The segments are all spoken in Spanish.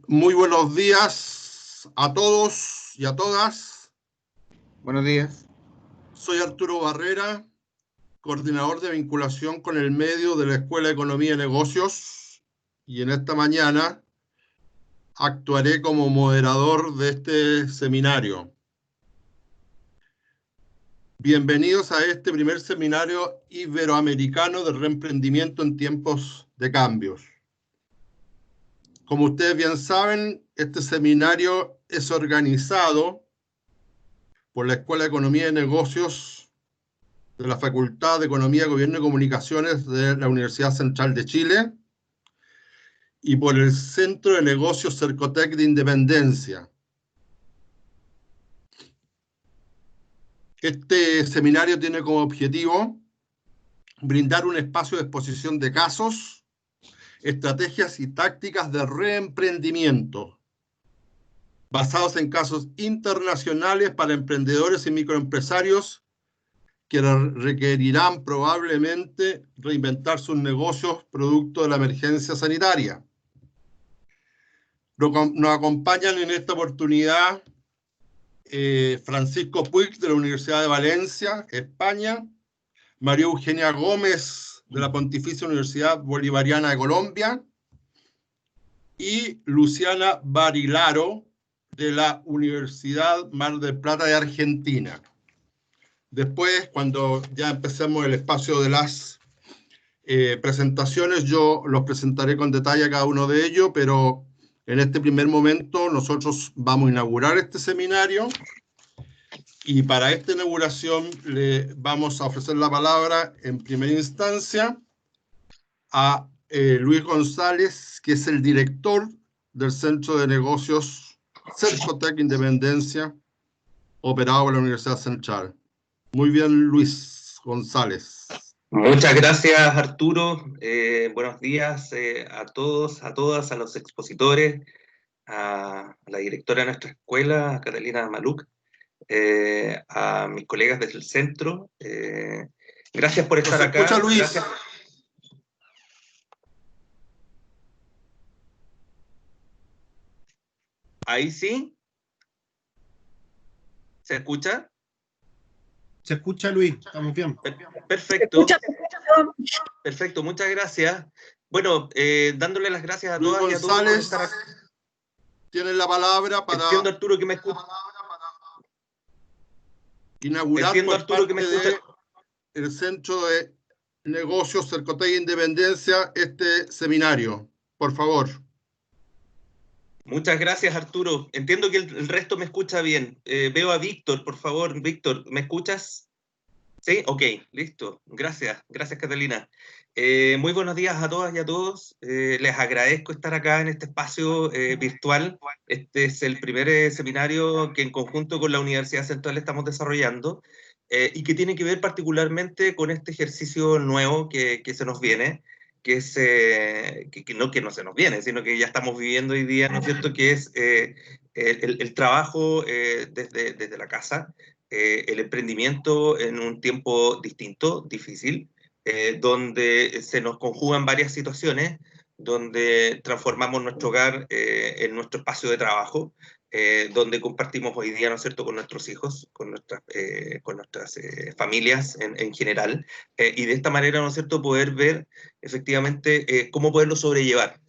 Muy buenos días a todos y a todas. Buenos días. Soy Arturo Barrera, coordinador de vinculación con el medio de la Escuela de Economía y Negocios, y en esta mañana actuaré como moderador de este seminario. Bienvenidos a este primer seminario iberoamericano de reemprendimiento en tiempos de cambios. Como ustedes bien saben, este seminario es organizado por la Escuela de Economía y Negocios de la Facultad de Economía, Gobierno y Comunicaciones de la Universidad Central de Chile y por el Centro de Negocios Cercotec de Independencia. Este seminario tiene como objetivo brindar un espacio de exposición de casos, estrategias y tácticas de reemprendimiento basados en casos internacionales para emprendedores y microempresarios que requerirán probablemente reinventar sus negocios producto de la emergencia sanitaria. Nos acompañan en esta oportunidad Francisco Puig de la Universidad de Valencia, España, María Eugenia Gómez de la Pontificia Universidad Bolivariana de Colombia y Luciana Barilaro de la Universidad Mar del Plata de Argentina. Después, cuando ya empecemos el espacio de las presentaciones, yo los presentaré con detalle a cada uno de ellos, pero en este primer momento nosotros vamos a inaugurar este seminario y para esta inauguración le vamos a ofrecer la palabra en primera instancia a Luis González, que es el director del Centro de Negocios Cercotec Independencia, operado por la Universidad Central. Muy bien, Luis González. Muchas gracias, Arturo. Buenos días a todos, a todas, a los expositores, a la directora de nuestra escuela, a Catalina Maluc, a mis colegas desde el centro. Gracias por estar acá. Escucha, Luis. Gracias. ¿Ahí sí? ¿Se escucha? Se escucha, Luis, estamos bien. Perfecto. Perfecto, muchas gracias. Bueno, dándole las gracias a todas y a todos por estar acá. Tienen la palabra para... Entiendo, Arturo, que me escucha. Inaugurar Entiendo, por Arturo, que me parte escucha. del Centro de Negocios Cercotec Independencia este seminario. Por favor. Muchas gracias, Arturo. Entiendo que el resto me escucha bien. Veo a Víctor, por favor. Víctor, ¿me escuchas? ¿Sí? Ok, listo. Gracias. Gracias, Catalina. Muy buenos días a todas y a todos. Les agradezco estar acá en este espacio virtual. Este es el primer seminario que en conjunto con la Universidad Central estamos desarrollando y que tiene que ver particularmente con este ejercicio nuevo que se nos viene, que es, que no se nos viene, sino que ya estamos viviendo hoy día, ¿no es cierto?, que es el trabajo desde la casa, el emprendimiento en un tiempo distinto, difícil, donde se nos conjugan varias situaciones, donde transformamos nuestro hogar en nuestro espacio de trabajo, donde compartimos hoy día, ¿no es cierto?, con nuestros hijos, con nuestras familias en general, y de esta manera, ¿no es cierto?, poder ver efectivamente cómo poderlo sobrellevar.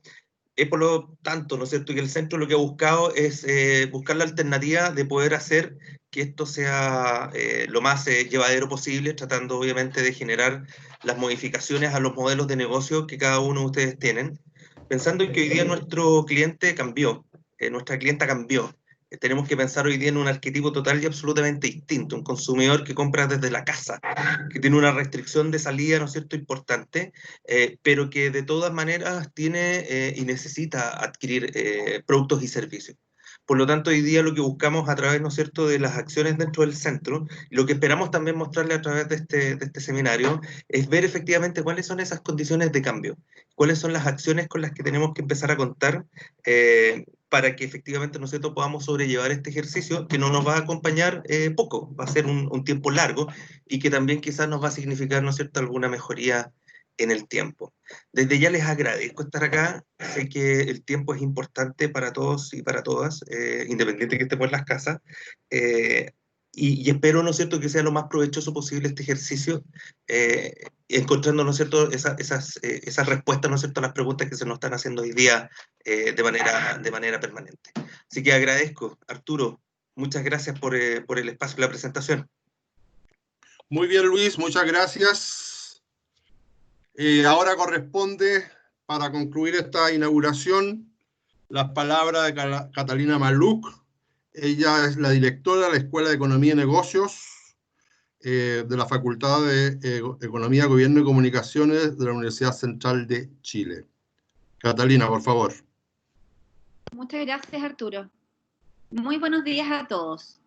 Es por lo tanto, ¿no es cierto?, que el centro lo que ha buscado es buscar la alternativa de poder hacer que esto sea lo más llevadero posible, tratando obviamente de generar las modificaciones a los modelos de negocio que cada uno de ustedes tienen, pensando en que hoy día nuestro cliente cambió, nuestra clienta cambió. Tenemos que pensar hoy día en un arquetipo total y absolutamente distinto, un consumidor que compra desde la casa, que tiene una restricción de salida, ¿no es cierto?, importante, pero que de todas maneras tiene y necesita adquirir productos y servicios. Por lo tanto, hoy día lo que buscamos a través, ¿no es cierto?, de las acciones dentro del centro, y lo que esperamos también mostrarle a través de este seminario, es ver efectivamente cuáles son esas condiciones de cambio, cuáles son las acciones con las que tenemos que empezar a contar para que efectivamente nosotros podamos sobrellevar este ejercicio que no nos va a acompañar poco, va a ser un tiempo largo y que también quizás nos va a significar, ¿no es cierto?, alguna mejoría en el tiempo. Desde ya les agradezco estar acá, sé que el tiempo es importante para todos y para todas, independiente que estemos en las casas, y espero, ¿no es cierto?, que sea lo más provechoso posible este ejercicio, encontrando, ¿no es cierto?, esas respuestas, ¿no es cierto?, a las preguntas que se nos están haciendo hoy día de manera permanente. Así que agradezco, Arturo, muchas gracias por el espacio y la presentación. Muy bien, Luis, muchas gracias. Ahora corresponde, para concluir esta inauguración, las palabras de Catalina Maluk. Ella es la directora de la Escuela de Economía y Negocios de la Facultad de Economía, Gobierno y Comunicaciones de la Universidad Central de Chile. Catalina, por favor. Muchas gracias, Arturo. Muy buenos días a todos.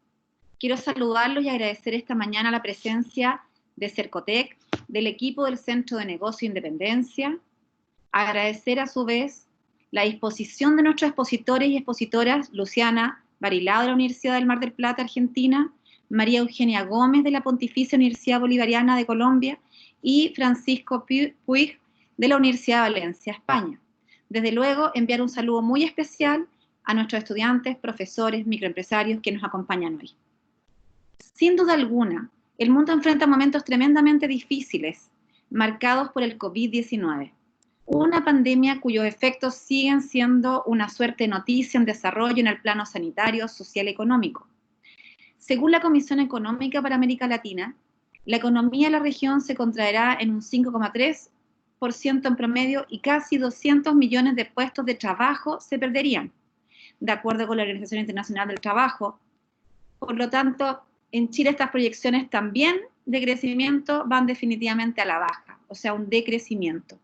Quiero saludarlos y agradecer esta mañana la presencia de Cercotec, del equipo del Centro de Negocio Independencia. Agradecer a su vez la disposición de nuestros expositores y expositoras, Luciana Barilao de la Universidad del Mar del Plata, Argentina, María Eugenia Gómez de la Pontificia Universidad Bolivariana de Colombia y Francisco Puig de la Universidad de Valencia, España. Desde luego, enviar un saludo muy especial a nuestros estudiantes, profesores, microempresarios que nos acompañan hoy. Sin duda alguna, el mundo enfrenta momentos tremendamente difíciles, marcados por el COVID-19. Una pandemia cuyos efectos siguen siendo una suerte de noticia en desarrollo en el plano sanitario, social y económico. Según la Comisión Económica para América Latina, la economía de la región se contraerá en un 5,3% en promedio y casi 200 millones de puestos de trabajo se perderían, de acuerdo con la Organización Internacional del Trabajo. Por lo tanto, en Chile estas proyecciones también de crecimiento van definitivamente a la baja, o sea, un decrecimiento.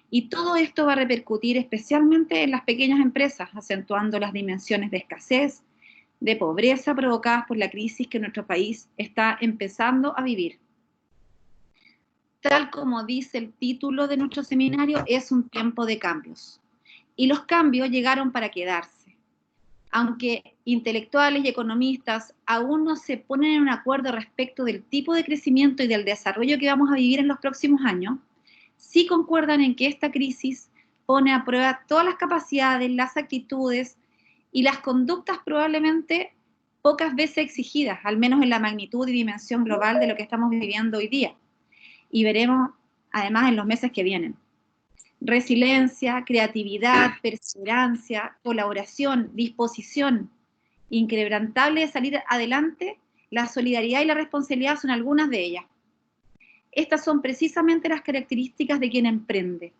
Y todo esto va a repercutir especialmente en las pequeñas empresas, acentuando las dimensiones de escasez, de pobreza provocadas por la crisis que nuestro país está empezando a vivir. Tal como dice el título de nuestro seminario, es un tiempo de cambios. Y los cambios llegaron para quedarse. Aunque intelectuales y economistas aún no se ponen en un acuerdo respecto del tipo de crecimiento y del desarrollo que vamos a vivir en los próximos años, sí concuerdan en que esta crisis pone a prueba todas las capacidades, las actitudes y las conductas probablemente pocas veces exigidas, al menos en la magnitud y dimensión global de lo que estamos viviendo hoy día. Y veremos además en los meses que vienen. Resiliencia, creatividad, perseverancia, colaboración, disposición, inquebrantable de salir adelante, la solidaridad y la responsabilidad son algunas de ellas. Estas son precisamente las características de quien emprende.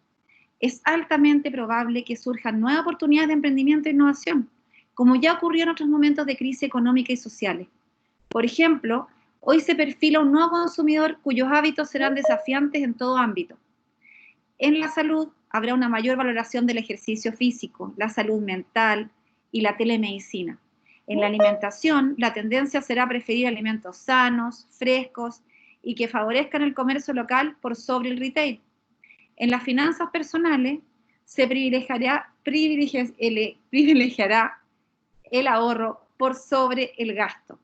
Es altamente probable que surjan nuevas oportunidades de emprendimiento e innovación, como ya ocurrió en otros momentos de crisis económica y sociales. Por ejemplo, hoy se perfila un nuevo consumidor cuyos hábitos serán desafiantes en todo ámbito. En la salud habrá una mayor valoración del ejercicio físico, la salud mental y la telemedicina. En la alimentación, la tendencia será preferir alimentos sanos, frescos y que favorezcan el comercio local por sobre el retail. En las finanzas personales se privilegiará el ahorro por sobre el gasto.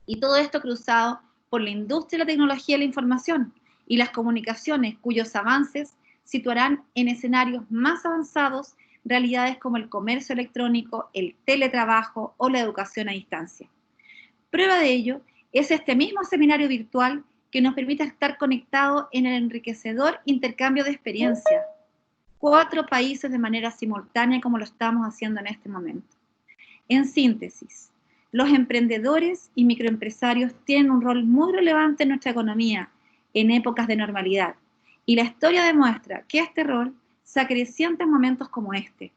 Y todo esto cruzado por la industria de la tecnología de la información y las comunicaciones, cuyos avances situarán en escenarios más avanzados realidades como el comercio electrónico, el teletrabajo o la educación a distancia. Prueba de ello es este mismo seminario virtual que nos permite estar conectados en el enriquecedor intercambio de experiencias. 4 países de manera simultánea como lo estamos haciendo en este momento. En síntesis, los emprendedores y microempresarios tienen un rol muy relevante en nuestra economía en épocas de normalidad, y la historia demuestra que este rol se acrecienta en momentos como este,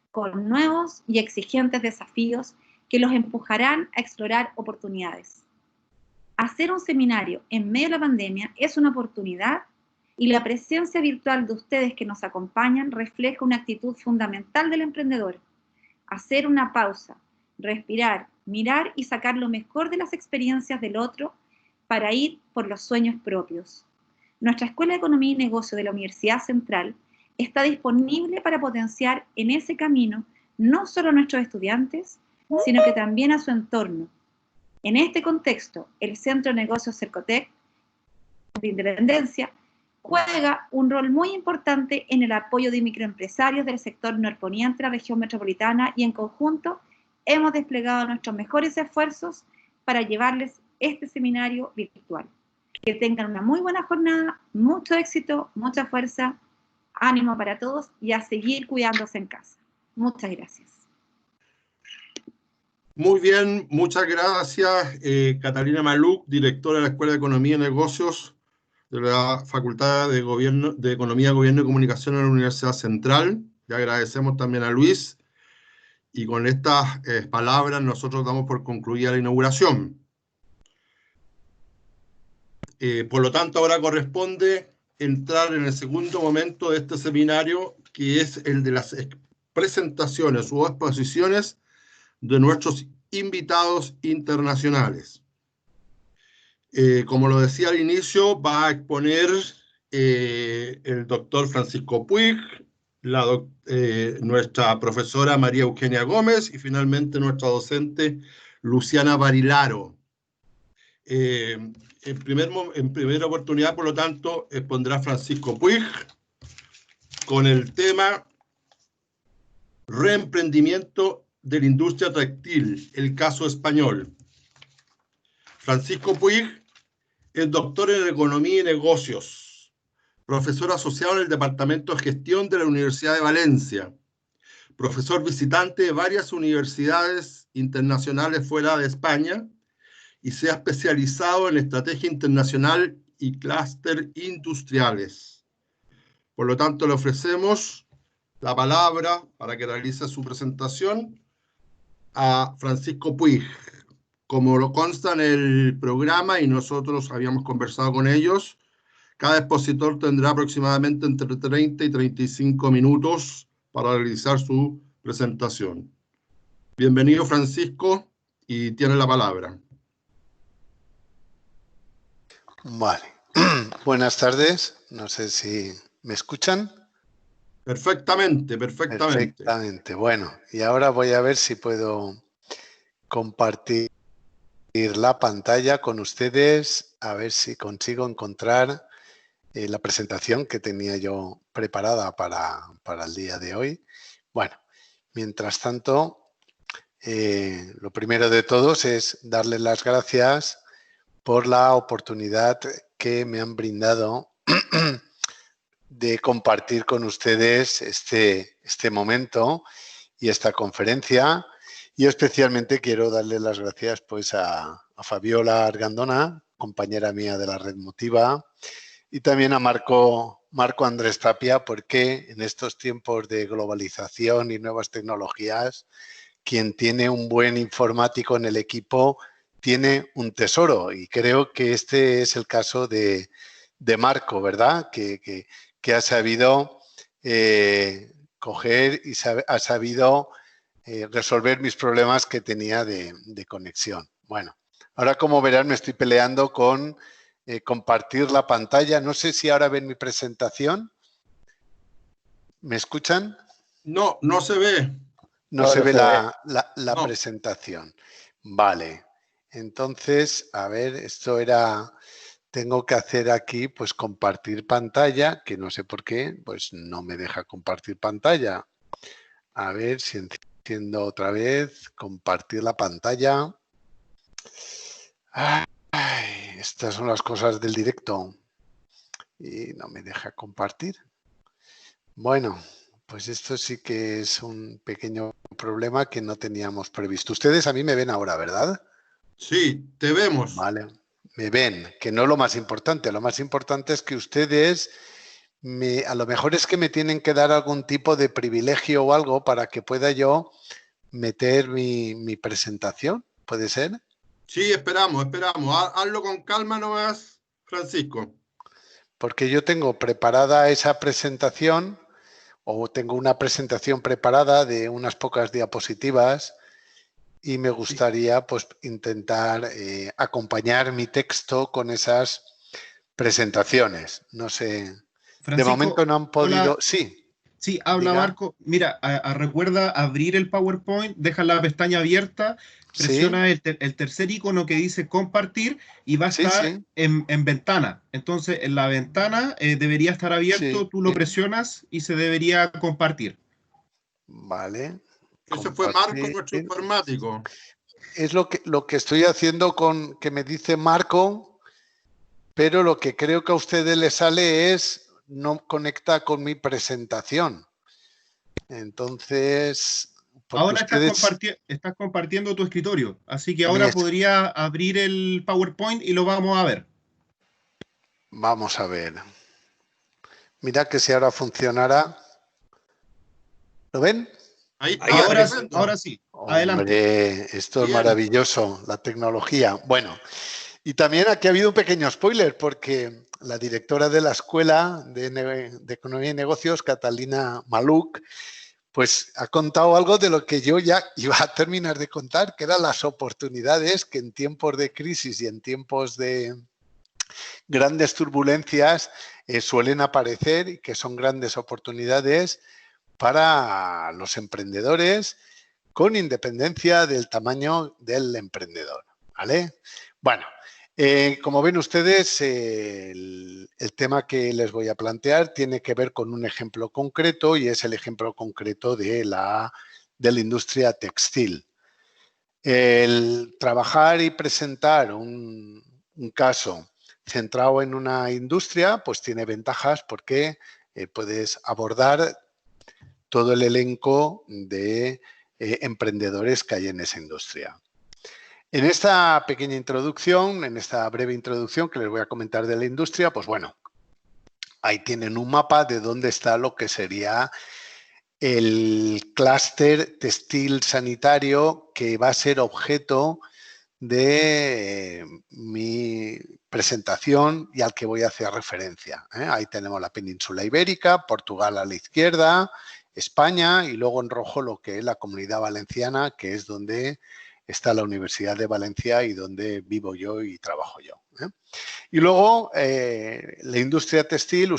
con nuevos y exigentes desafíos que los empujarán a explorar oportunidades. Hacer un seminario en medio de la pandemia es una oportunidad y la presencia virtual de ustedes que nos acompañan refleja una actitud fundamental del emprendedor. Hacer una pausa, respirar, mirar y sacar lo mejor de las experiencias del otro para ir por los sueños propios. Nuestra Escuela de Economía y Negocio de la Universidad Central está disponible para potenciar en ese camino no solo a nuestros estudiantes, sino que también a su entorno. En este contexto, el Centro de Negocios Cercotec de Independencia juega un rol muy importante en el apoyo de microempresarios del sector norponiente de la región metropolitana y en conjunto hemos desplegado nuestros mejores esfuerzos para llevarles este seminario virtual. Que tengan una muy buena jornada, mucho éxito, mucha fuerza, ánimo para todos y a seguir cuidándose en casa. Muchas gracias. Muy bien, muchas gracias, Catalina Maluk, directora de la Escuela de Economía y Negocios de la Facultad de Economía, Gobierno y Comunicación de la Universidad Central. Le agradecemos también a Luis. Y con estas palabras nosotros damos por concluida la inauguración. Por lo tanto, ahora corresponde entrar en el segundo momento de este seminario, que es el de las presentaciones o exposiciones de nuestros invitados internacionales. Como lo decía al inicio, va a exponer el doctor Francisco Puig, nuestra profesora María Eugenia Gómez y finalmente nuestra docente Luciana Barilaro. En primera oportunidad, por lo tanto, expondrá Francisco Puig con el tema Reemprendimiento de la industria textil, el caso español. Francisco Puig es doctor en Economía y Negocios, profesor asociado en el Departamento de Gestión de la Universidad de Valencia, profesor visitante de varias universidades internacionales fuera de España y se ha especializado en estrategia internacional y clúster industriales. Por lo tanto, le ofrecemos la palabra para que realice su presentación a Francisco Puig. Como lo consta en el programa y nosotros habíamos conversado con ellos, cada expositor tendrá aproximadamente entre 30 y 35 minutos para realizar su presentación. Bienvenido, Francisco, y tiene la palabra. Vale. Buenas tardes. No sé si me escuchan. Perfectamente, perfectamente. Perfectamente. Bueno, y ahora voy a ver si puedo compartir la pantalla con ustedes, a ver si consigo encontrar la presentación que tenía yo preparada para el día de hoy. Bueno, mientras tanto, lo primero de todos es darles las gracias por la oportunidad que me han brindado de compartir con ustedes este momento y esta conferencia. Y especialmente quiero darle las gracias pues, a Fabiola Argandona, compañera mía de la Red Motiva, y también a Marco Andrés Tapia, porque en estos tiempos de globalización y nuevas tecnologías, quien tiene un buen informático en el equipo tiene un tesoro. Y creo que este es el caso de Marco, ¿verdad? Que ha sabido coger y ha sabido resolver mis problemas que tenía de conexión. Bueno, ahora como verán me estoy peleando con compartir la pantalla. No sé si ahora ven mi presentación. ¿Me escuchan? No, no se ve. No se ve la presentación. Vale. Entonces, a ver, esto era... Tengo que hacer aquí, pues, compartir pantalla, que no sé por qué, pues no me deja compartir pantalla. A ver si entiendo otra vez. Compartir la pantalla. Ay, estas son las cosas del directo. Y no me deja compartir. Bueno, pues esto sí que es un pequeño problema que no teníamos previsto. Ustedes a mí me ven ahora, ¿verdad? Sí, te vemos. Vale, me ven, que no es lo más importante. Lo más importante es que ustedes... a lo mejor es que me tienen que dar algún tipo de privilegio o algo para que pueda yo meter mi presentación. ¿Puede ser? Sí, esperamos. Hazlo con calma nomás, Francisco. Porque yo tengo preparada esa presentación o tengo una presentación preparada de unas pocas diapositivas y me gustaría pues intentar acompañar mi texto con esas presentaciones. No sé... Francisco, de momento no han podido... Hola. Sí. Sí, habla Diga. Marco. Mira, recuerda abrir el PowerPoint, deja la pestaña abierta, Sí, presiona el tercer icono que dice compartir y va a sí, estar sí, en ventana. Entonces, en la ventana debería estar sí. abierto, tú lo presionas y se debería compartir. Vale. Ese fue Marco, Compartir. nuestro informático. Es lo que estoy haciendo con que me dice Marco, pero lo que creo que a ustedes les sale es no conecta con mi presentación. Entonces, porque Ahora ustedes, estás compartiendo tu escritorio, así que mi ahora es- podría abrir el PowerPoint y lo vamos a ver. vamos a ver. Mira que si ahora funcionara. ¿Lo ven? Ahí Ahí está, aparece. estupendo. Ahora sí, adelante. Hombre, esto es Bien. maravilloso, la tecnología. Bueno, y también aquí ha habido un pequeño spoiler, porque la directora de la Escuela de Economía y Negocios, Catalina Maluk, pues ha contado algo de lo que yo ya iba a terminar de contar, que eran las oportunidades que en tiempos de crisis y en tiempos de grandes turbulencias suelen aparecer y que son grandes oportunidades para los emprendedores con independencia del tamaño del emprendedor. ¿Vale? Bueno, como ven ustedes, el tema que les voy a plantear tiene que ver con un ejemplo concreto y es el ejemplo concreto de la industria textil. El trabajar y presentar un caso centrado en una industria, pues tiene ventajas porque puedes abordar todo el elenco de emprendedores que hay en esa industria. En esta pequeña introducción, en esta breve introducción que les voy a comentar de la industria, pues bueno, ahí tienen un mapa de dónde está lo que sería el clúster textil sanitario que va a ser objeto de mi presentación y al que voy a hacer referencia. Ahí tenemos la península ibérica, Portugal a la izquierda, España y luego en rojo lo que es la Comunidad Valenciana, que es donde está la Universidad de Valencia y donde vivo yo y trabajo yo. Y luego la industria textil,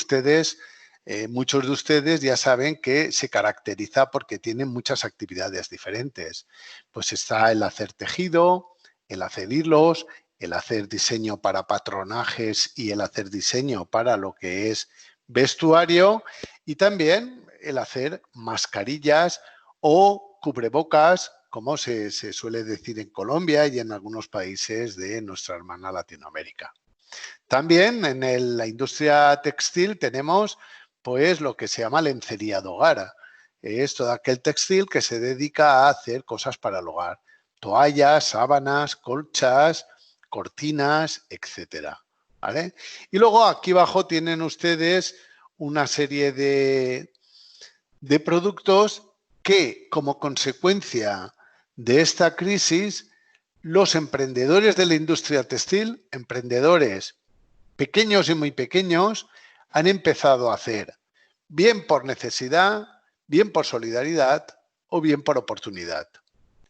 muchos de ustedes ya saben que se caracteriza porque tiene muchas actividades diferentes. Pues está el hacer tejido, el hacer hilos, el hacer diseño para patronajes y el hacer diseño para lo que es vestuario y también el hacer mascarillas o cubrebocas, como se suele decir en Colombia y en algunos países de nuestra hermana Latinoamérica. También en la industria textil tenemos pues lo que se llama lencería de hogar. Es todo aquel textil que se dedica a hacer cosas para el hogar. Toallas, sábanas, colchas, cortinas, etcétera. ¿Vale? Y luego aquí abajo tienen ustedes una serie de productos que como consecuencia de esta crisis los emprendedores de la industria textil, emprendedores pequeños y muy pequeños, han empezado a hacer, bien por necesidad, bien por solidaridad o bien por oportunidad.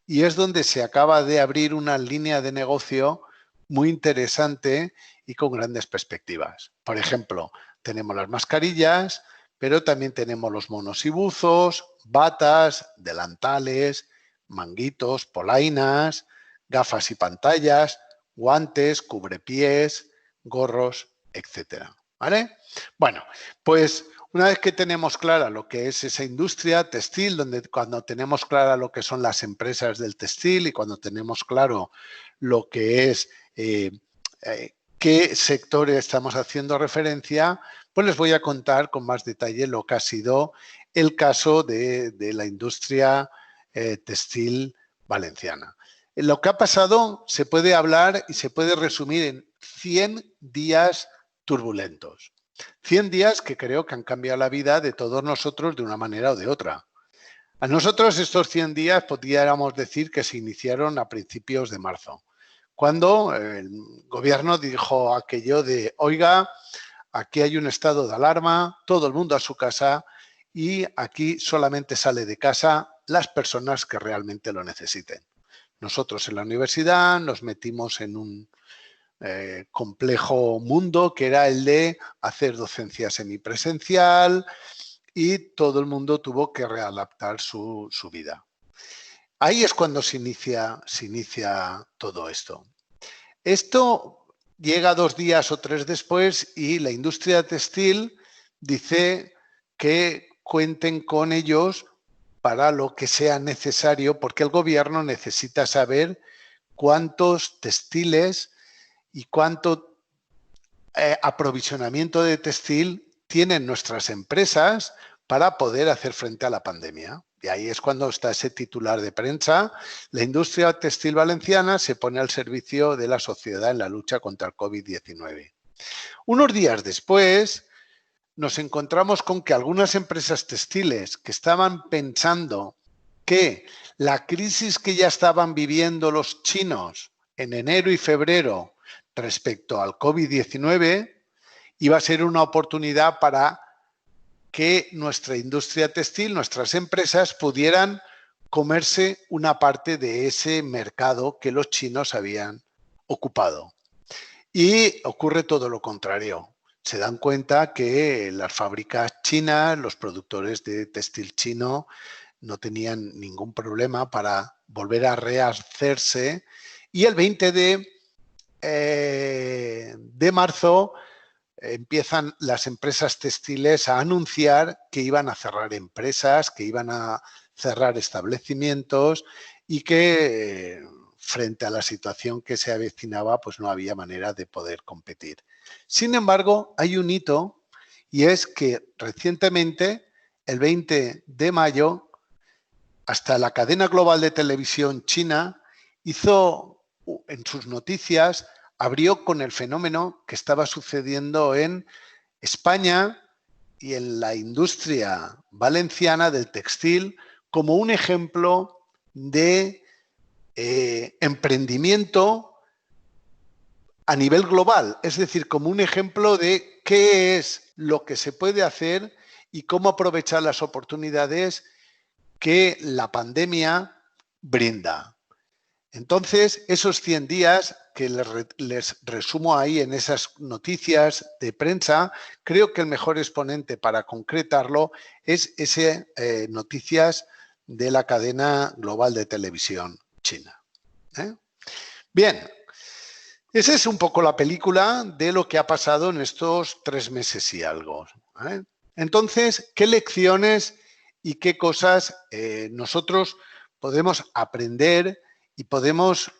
Y es donde se acaba de abrir una línea de negocio muy interesante y con grandes perspectivas. Por ejemplo, tenemos las mascarillas, pero también tenemos los monos y buzos, batas, delantales, manguitos, polainas, gafas y pantallas, guantes, cubrepiés, gorros, etcétera. ¿Vale? Bueno, pues una vez que tenemos clara lo que es esa industria textil, cuando tenemos clara lo que son las empresas del textil y cuando tenemos claro lo que es qué sectores estamos haciendo referencia, pues les voy a contar con más detalle lo que ha sido el caso de la industria textil valenciana. Lo que ha pasado se puede hablar y se puede resumir en 100 días turbulentos. 100 días que creo que han cambiado la vida de todos nosotros de una manera o de otra. A nosotros estos 100 días podríamos decir que se iniciaron a principios de marzo, cuando el gobierno dijo aquello de, oiga, aquí hay un estado de alarma, todo el mundo a su casa y aquí solamente sale de casa las personas que realmente lo necesiten. Nosotros en la universidad nos metimos en un complejo mundo que era el de hacer docencia semipresencial y todo el mundo tuvo que readaptar su vida. Ahí es cuando se inicia todo esto. Esto llega 2 días o 3 después y la industria textil dice que cuenten con ellos para lo que sea necesario, porque el gobierno necesita saber cuántos textiles y cuánto aprovisionamiento de textil tienen nuestras empresas para poder hacer frente a la pandemia. Y ahí es cuando está ese titular de prensa: la industria textil valenciana se pone al servicio de la sociedad en la lucha contra el COVID-19. Unos días después nos encontramos con que algunas empresas textiles que estaban pensando que la crisis que ya estaban viviendo los chinos en enero y febrero respecto al COVID-19 iba a ser una oportunidad para que nuestra industria textil, nuestras empresas, pudieran comerse una parte de ese mercado que los chinos habían ocupado. Y ocurre todo lo contrario. Se dan cuenta que las fábricas chinas, los productores de textil chino, no tenían ningún problema para volver a rehacerse, y el 20 de marzo empiezan las empresas textiles a anunciar que iban a cerrar empresas, que iban a cerrar establecimientos y que frente a la situación que se avecinaba, pues no había manera de poder competir. Sin embargo, hay un hito, y es que recientemente, el 20 de mayo, hasta la cadena global de televisión china hizo en sus noticias, abrió con el fenómeno que estaba sucediendo en España y en la industria valenciana del textil como un ejemplo de emprendimiento a nivel global, es decir, como un ejemplo de qué es lo que se puede hacer y cómo aprovechar las oportunidades que la pandemia brinda. Entonces, esos 100 días que les resumo ahí en esas noticias de prensa, creo que el mejor exponente para concretarlo es ese noticias de la cadena global de televisión china. Bien, esa es un poco la película de lo que ha pasado en estos 3 meses y algo. Entonces, ¿qué lecciones y qué cosas nosotros podemos aprender y podemos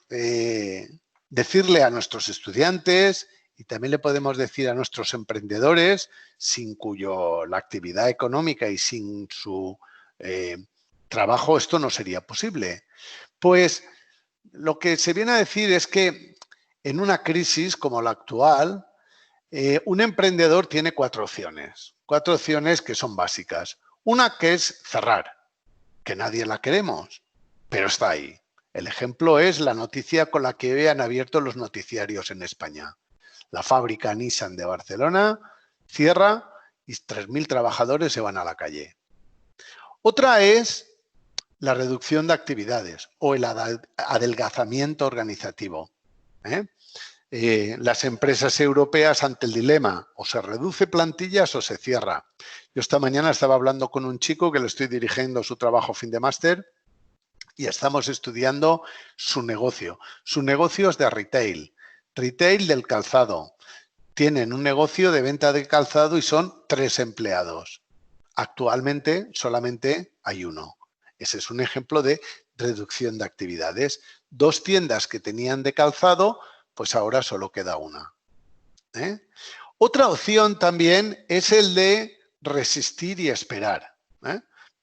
decirle a nuestros estudiantes, y también le podemos decir a nuestros emprendedores, sin cuyo la actividad económica y sin su trabajo esto no sería posible? Pues lo que se viene a decir es que en una crisis como la actual, un emprendedor tiene 4 opciones. 4 opciones que son básicas. Una que es cerrar, que nadie la queremos, pero está ahí. El ejemplo es la noticia con la que hoy han abierto los noticiarios en España. La fábrica Nissan de Barcelona cierra y 3.000 trabajadores se van a la calle. Otra es la reducción de actividades o el adelgazamiento organizativo. Las empresas europeas ante el dilema: o se reduce plantillas o se cierra. Yo esta mañana estaba hablando con un chico que le estoy dirigiendo su trabajo fin de máster y estamos estudiando su negocio. Su negocio es de retail del calzado. Tienen un negocio de venta de calzado y son 3 empleados. Actualmente solamente hay 1. Ese es un ejemplo de reducción de actividades. 2 tiendas que tenían de calzado, pues ahora solo queda 1. Otra opción también es el de resistir y esperar.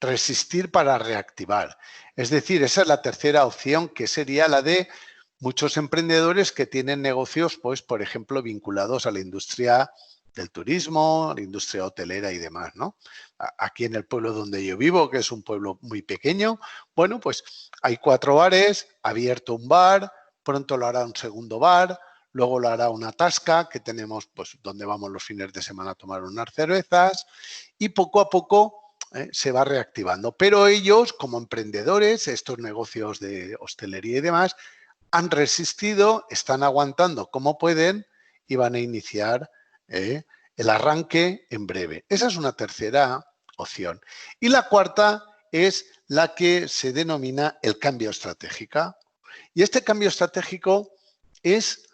Resistir para reactivar. Es decir, esa es la tercera opción, que sería la de muchos emprendedores que tienen negocios, pues, por ejemplo, vinculados a la industria del turismo, la industria hotelera y demás, ¿no? Aquí en el pueblo donde yo vivo, que es un pueblo muy pequeño, bueno, pues hay 4 bares, ha abierto un bar, pronto lo hará un segundo bar, luego lo hará una tasca que tenemos, pues, donde vamos los fines de semana a tomar unas cervezas, y poco a poco se va reactivando. Pero ellos, como emprendedores, estos negocios de hostelería y demás, han resistido, están aguantando como pueden y van a iniciar el arranque en breve. Esa es una tercera opción. Y la cuarta es la que se denomina el cambio estratégico. Y este cambio estratégico es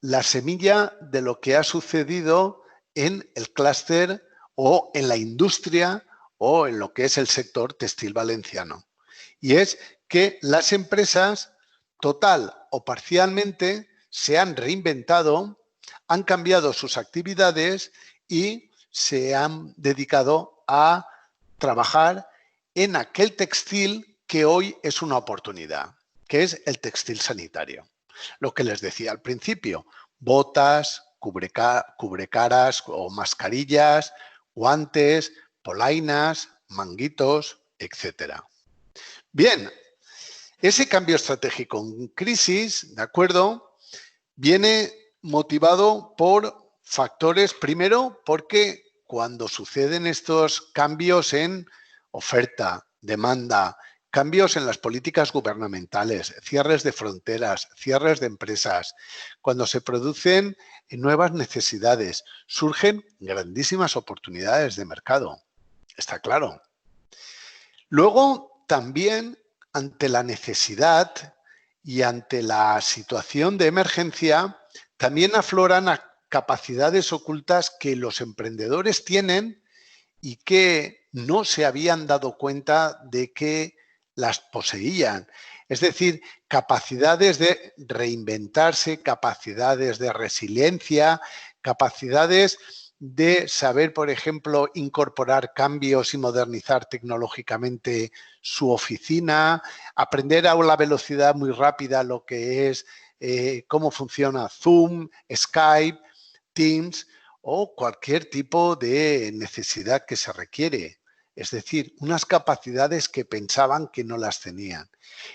la semilla de lo que ha sucedido en el clúster o en la industria o en lo que es el sector textil valenciano. Y es que las empresas, total o parcialmente, se han reinventado, han cambiado sus actividades y se han dedicado a trabajar en aquel textil que hoy es una oportunidad, que es el textil sanitario. Lo que les decía al principio, botas, cubrecaras o mascarillas, guantes, polainas, manguitos, etc. Bien, ese cambio estratégico en crisis, ¿de acuerdo?, viene motivado por factores, primero, porque cuando suceden estos cambios en oferta, demanda, cambios en las políticas gubernamentales, cierres de fronteras, cierres de empresas, cuando se producen nuevas necesidades, surgen grandísimas oportunidades de mercado. Está claro. Luego, también, ante la necesidad y ante la situación de emergencia, también afloran capacidades ocultas que los emprendedores tienen y que no se habían dado cuenta de que las poseían. Es decir, capacidades de reinventarse, capacidades de resiliencia, capacidades de saber, por ejemplo, incorporar cambios y modernizar tecnológicamente su oficina, aprender a una velocidad muy rápida lo que es cómo funciona Zoom, Skype, Teams o cualquier tipo de necesidad que se requiere. Es decir, unas capacidades que pensaban que no las tenían.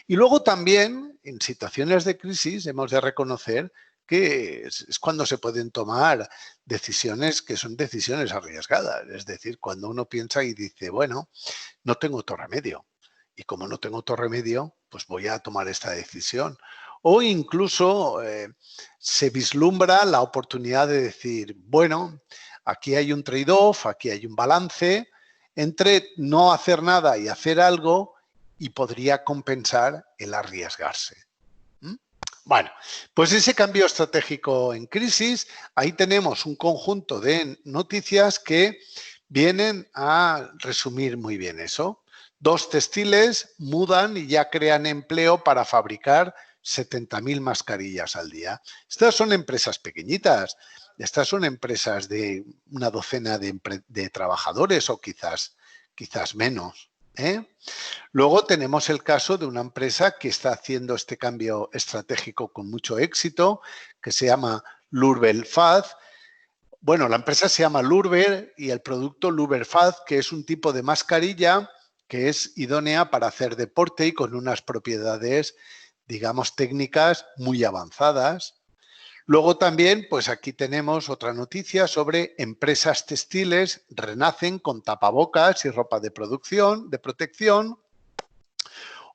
Y luego también, en situaciones de crisis, hemos de reconocer que es cuando se pueden tomar decisiones que son decisiones arriesgadas. Es decir, cuando uno piensa y dice, bueno, no tengo otro remedio. Y como no tengo otro remedio, pues voy a tomar esta decisión. O incluso se vislumbra la oportunidad de decir, bueno, aquí hay un trade-off, aquí hay un balance entre no hacer nada y hacer algo y podría compensar el arriesgarse. Bueno, pues ese cambio estratégico en crisis, ahí tenemos un conjunto de noticias que vienen a resumir muy bien eso. 2 textiles mudan y ya crean empleo para fabricar 70.000 mascarillas al día. Estas son empresas pequeñitas, estas son empresas de una docena de trabajadores o quizás menos. Luego tenemos el caso de una empresa que está haciendo este cambio estratégico con mucho éxito, que se llama Lurber-Faz. Bueno, la empresa se llama Lurber y el producto Lurber-Faz, que es un tipo de mascarilla que es idónea para hacer deporte y con unas propiedades, digamos, técnicas muy avanzadas. Luego también, pues aquí tenemos otra noticia sobre empresas textiles renacen con tapabocas y ropa de protección.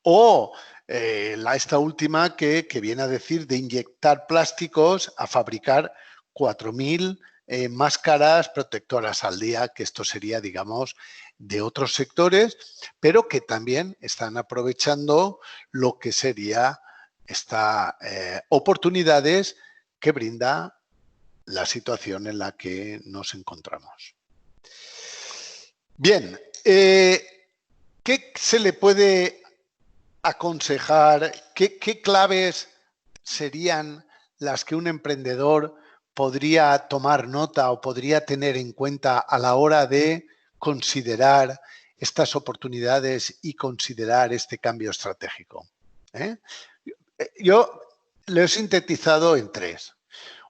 O esta última que viene a decir de inyectar plásticos a fabricar 4.000 máscaras protectoras al día, que esto sería, digamos, de otros sectores, pero que también están aprovechando lo que sería estas oportunidades que brinda la situación en la que nos encontramos. Bien, ¿qué se le puede aconsejar? ¿Qué claves serían las que un emprendedor podría tomar nota o podría tener en cuenta a la hora de considerar estas oportunidades y considerar este cambio estratégico? Yo lo he sintetizado en 3.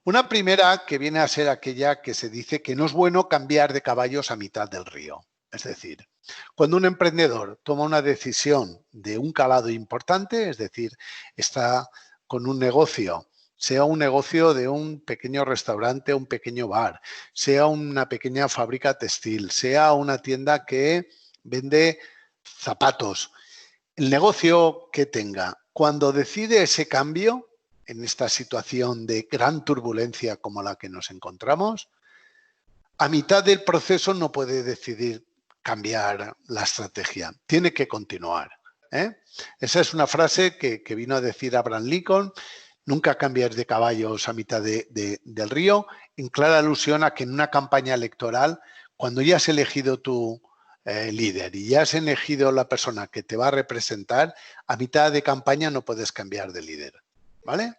Una primera que viene a ser aquella que se dice que no es bueno cambiar de caballos a mitad del río. Es decir, cuando un emprendedor toma una decisión de un calado importante, es decir, está con un negocio, sea un negocio de un pequeño restaurante, un pequeño bar, sea una pequeña fábrica textil, sea una tienda que vende zapatos, el negocio que tenga, cuando decide ese cambio, en esta situación de gran turbulencia como la que nos encontramos, a mitad del proceso no puede decidir cambiar la estrategia, tiene que continuar. Esa es una frase que vino a decir Abraham Lincoln: nunca cambies de caballos a mitad del río, en clara alusión a que en una campaña electoral, cuando ya has elegido tu líder y ya has elegido la persona que te va a representar, a mitad de campaña no puedes cambiar de líder, ¿vale?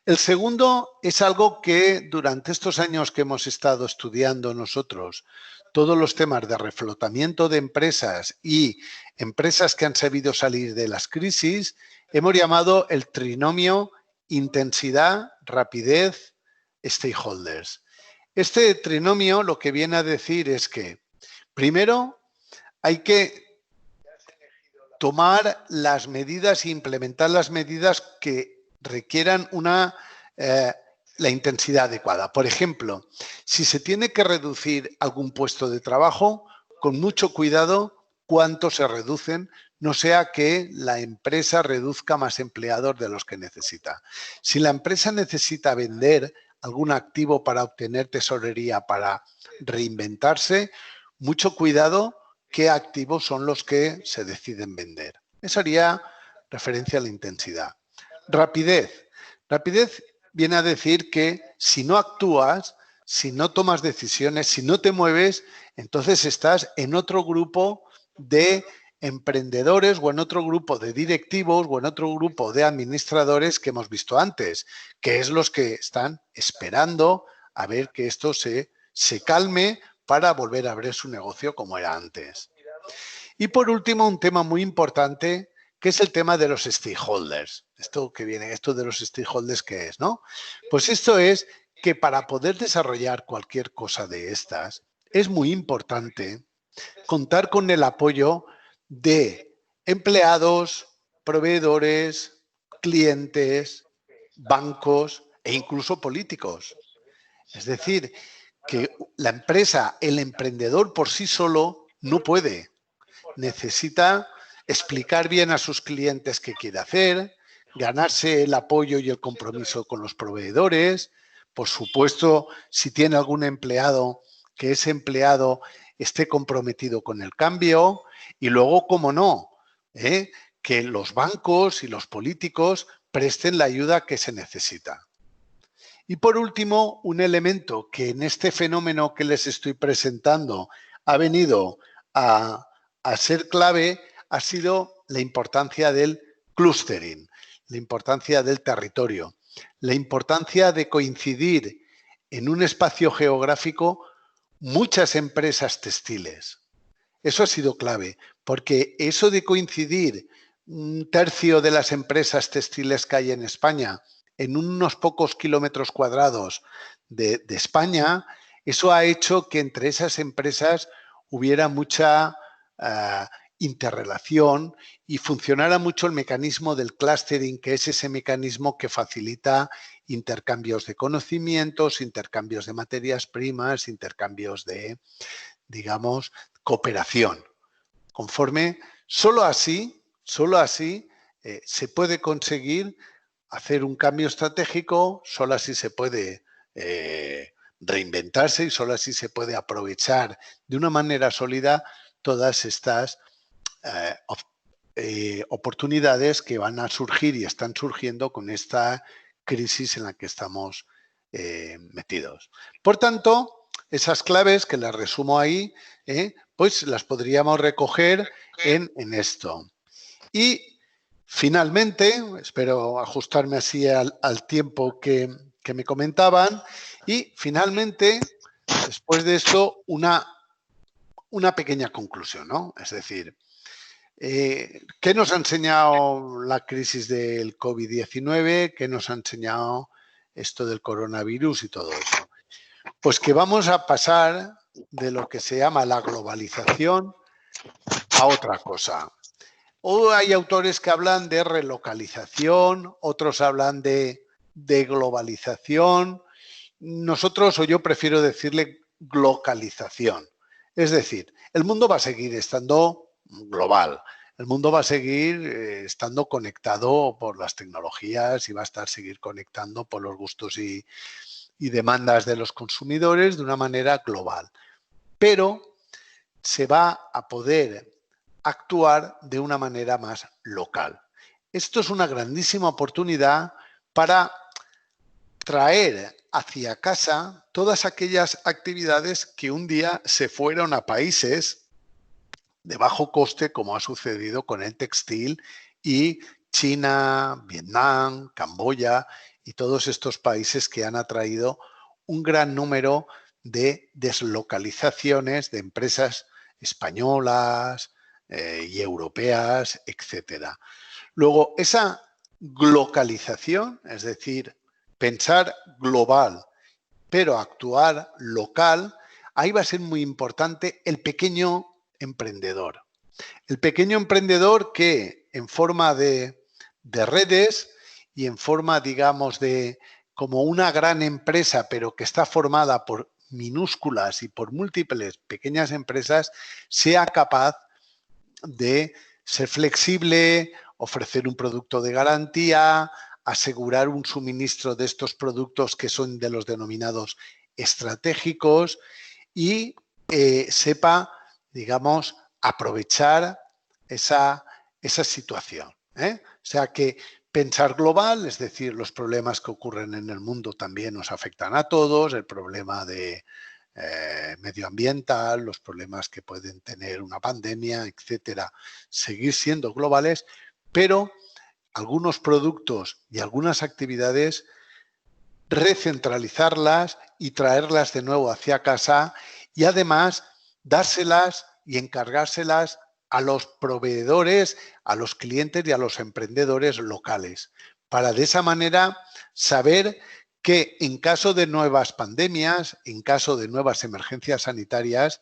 El segundo es algo que durante estos años que hemos estado estudiando nosotros, todos los temas de reflotamiento de empresas y empresas que han sabido salir de las crisis, hemos llamado el trinomio intensidad, rapidez, stakeholders. Este trinomio lo que viene a decir es que, primero, hay que tomar las medidas e implementar las medidas que requieran la intensidad adecuada. Por ejemplo, si se tiene que reducir algún puesto de trabajo, con mucho cuidado cuánto se reducen, no sea que la empresa reduzca más empleados de los que necesita. Si la empresa necesita vender algún activo para obtener tesorería, para reinventarse, mucho cuidado qué activos son los que se deciden vender. Esa haría referencia a la intensidad. Rapidez. Rapidez viene a decir que si no actúas, si no tomas decisiones, si no te mueves, entonces estás en otro grupo de emprendedores o en otro grupo de directivos o en otro grupo de administradores que hemos visto antes, que es los que están esperando a ver que esto se calme para volver a abrir su negocio como era antes. Y por último, un tema muy importante, que es el tema de los stakeholders. Esto de los stakeholders, ¿qué es, no? Pues esto es que para poder desarrollar cualquier cosa de estas, es muy importante contar con el apoyo de empleados, proveedores, clientes, bancos e incluso políticos. Es decir, que la empresa, el emprendedor por sí solo no puede. Necesita explicar bien a sus clientes qué quiere hacer, ganarse el apoyo y el compromiso con los proveedores. Por supuesto, si tiene algún empleado, que ese empleado esté comprometido con el cambio. Y luego, cómo no, que los bancos y los políticos presten la ayuda que se necesita. Y por último, un elemento que en este fenómeno que les estoy presentando ha venido a ser clave, ha sido la importancia del clustering, la importancia del territorio, la importancia de coincidir en un espacio geográfico muchas empresas textiles. Eso ha sido clave, porque eso de coincidir un tercio de las empresas textiles que hay en España en unos pocos kilómetros cuadrados de España, eso ha hecho que entre esas empresas hubiera mucha interrelación y funcionara mucho el mecanismo del clustering, que es ese mecanismo que facilita intercambios de conocimientos, intercambios de materias primas, intercambios de, digamos, cooperación. Conforme, solo así se puede conseguir hacer un cambio estratégico, solo así se puede reinventarse y solo así se puede aprovechar de una manera sólida todas estas oportunidades que van a surgir y están surgiendo con esta crisis en la que estamos metidos. Por tanto, esas claves que las resumo ahí, pues las podríamos recoger en esto. Y finalmente, espero ajustarme así al tiempo que me comentaban, y finalmente, después de esto, una pequeña conclusión, ¿no? Es decir, ¿qué nos ha enseñado la crisis del COVID-19? ¿Qué nos ha enseñado esto del coronavirus y todo eso? Pues que vamos a pasar de lo que se llama la globalización a otra cosa. O hay autores que hablan de relocalización, otros hablan de globalización. Nosotros, o yo prefiero decirle glocalización. Es decir, el mundo va a seguir estando global. El mundo va a seguir estando conectado por las tecnologías y va a seguir conectando por los gustos y demandas de los consumidores de una manera global. Pero se va a poder actuar de una manera más local. Esto es una grandísima oportunidad para traer hacia casa todas aquellas actividades que un día se fueron a países de bajo coste, como ha sucedido con el textil, y China, Vietnam, Camboya y todos estos países que han atraído un gran número de deslocalizaciones de empresas españolas y europeas, etcétera. Luego, esa globalización, es decir, pensar global, pero actuar local, ahí va a ser muy importante el pequeño emprendedor. El pequeño emprendedor que en forma de redes y en forma, digamos, de como una gran empresa, pero que está formada por minúsculas y por múltiples pequeñas empresas, sea capaz de ser flexible, ofrecer un producto de garantía, asegurar un suministro de estos productos que son de los denominados estratégicos y sepa, digamos, aprovechar esa situación. O sea que pensar global, es decir, los problemas que ocurren en el mundo también nos afectan a todos, el problema de medioambiental, los problemas que pueden tener una pandemia, etcétera, seguir siendo globales, pero algunos productos y algunas actividades recentralizarlas y traerlas de nuevo hacia casa y además dárselas y encargárselas a los proveedores, a los clientes y a los emprendedores locales, para de esa manera saber que en caso de nuevas pandemias, en caso de nuevas emergencias sanitarias,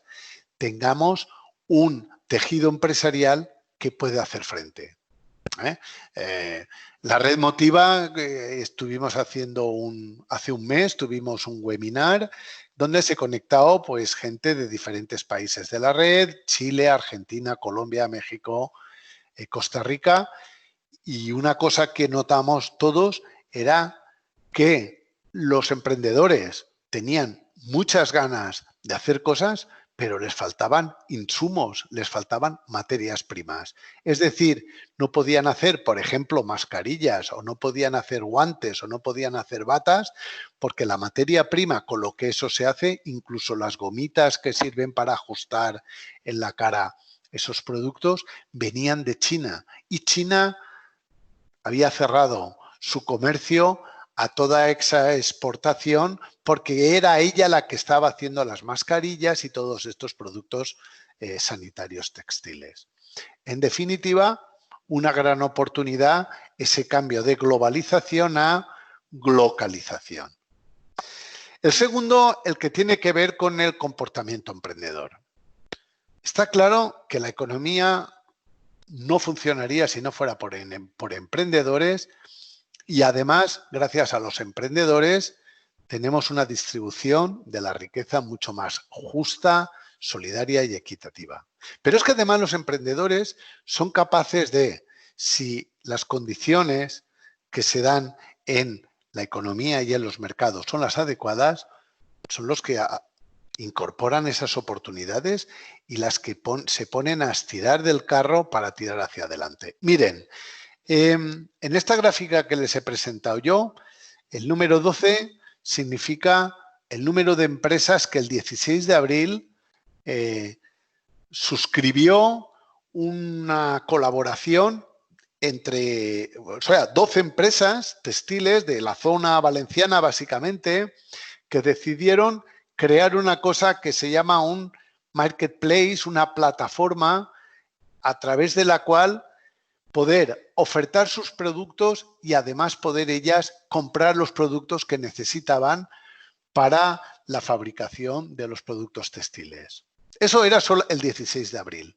tengamos un tejido empresarial que puede hacer frente. La red Motiva, estuvimos haciendo hace un mes, tuvimos un webinar donde se conectó pues gente de diferentes países de la red, Chile, Argentina, Colombia, México, Costa Rica, y una cosa que notamos todos era que los emprendedores tenían muchas ganas de hacer cosas, pero les faltaban insumos, les faltaban materias primas. Es decir, no podían hacer, por ejemplo, mascarillas, o no podían hacer guantes, o no podían hacer batas, porque la materia prima con lo que eso se hace, incluso las gomitas que sirven para ajustar en la cara esos productos, venían de China. Y China había cerrado su comercio a toda esa exportación porque era ella la que estaba haciendo las mascarillas y todos estos productos sanitarios textiles. En definitiva, una gran oportunidad ese cambio de globalización a localización. El segundo, el que tiene que ver con el comportamiento emprendedor. Está claro que la economía no funcionaría si no fuera por emprendedores. Y además, gracias a los emprendedores, tenemos una distribución de la riqueza mucho más justa, solidaria y equitativa. Pero es que además los emprendedores son capaces de, si las condiciones que se dan en la economía y en los mercados son las adecuadas, son los que incorporan esas oportunidades y las que se ponen a estirar del carro para tirar hacia adelante. Miren, en esta gráfica que les he presentado yo, el número 12 significa el número de empresas que el 16 de abril suscribió una colaboración entre, 12 empresas textiles de la zona valenciana, básicamente, que decidieron crear una cosa que se llama un marketplace, una plataforma a través de la cual poder ofertar sus productos y además poder ellas comprar los productos que necesitaban para la fabricación de los productos textiles. Eso era solo el 16 de abril.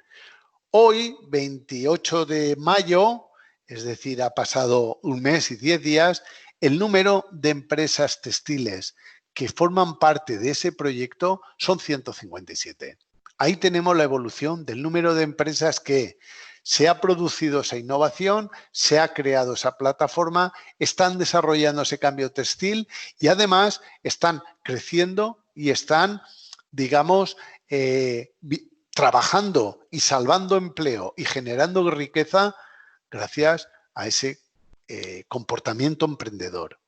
Hoy, 28 de mayo, es decir, ha pasado un mes y 10 días, el número de empresas textiles que forman parte de ese proyecto son 157. Ahí tenemos la evolución del número de empresas que se ha producido esa innovación, se ha creado esa plataforma, están desarrollando ese cambio textil y además están creciendo y están, digamos, trabajando y salvando empleo y generando riqueza gracias a ese comportamiento emprendedor.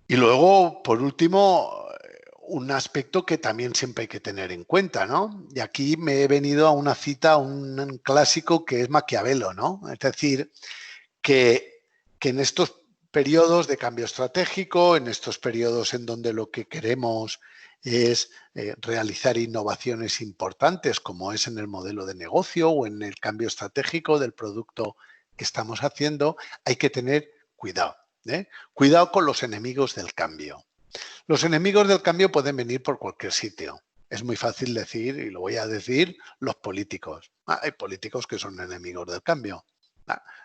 Y luego, por último, un aspecto que también siempre hay que tener en cuenta, ¿no? Y aquí me he venido a una cita, a un clásico que es Maquiavelo, ¿no? Es decir, que en estos periodos de cambio estratégico, en estos periodos en donde lo que queremos es realizar innovaciones importantes, como es en el modelo de negocio o en el cambio estratégico del producto que estamos haciendo, hay que tener cuidado. Cuidado con los enemigos del cambio. Los enemigos del cambio pueden venir por cualquier sitio. Es muy fácil decir, y lo voy a decir, los políticos. Hay políticos que son enemigos del cambio.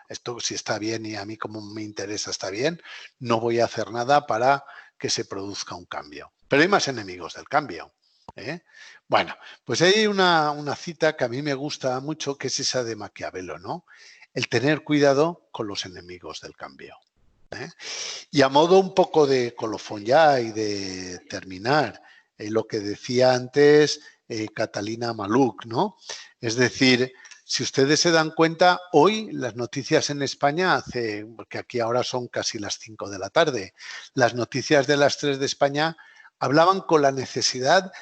Esto si está bien y a mí como me interesa está bien, no voy a hacer nada para que se produzca un cambio. Pero hay más enemigos del cambio. Bueno, pues hay una cita que a mí me gusta mucho, que es esa de Maquiavelo, ¿no? El tener cuidado con los enemigos del cambio. Y a modo un poco de colofón ya y de terminar, lo que decía antes Catalina Maluk, ¿no? Es decir, si ustedes se dan cuenta, hoy las noticias en España, porque aquí ahora son casi las 5 de la tarde, las noticias de las 3 de España hablaban con la necesidad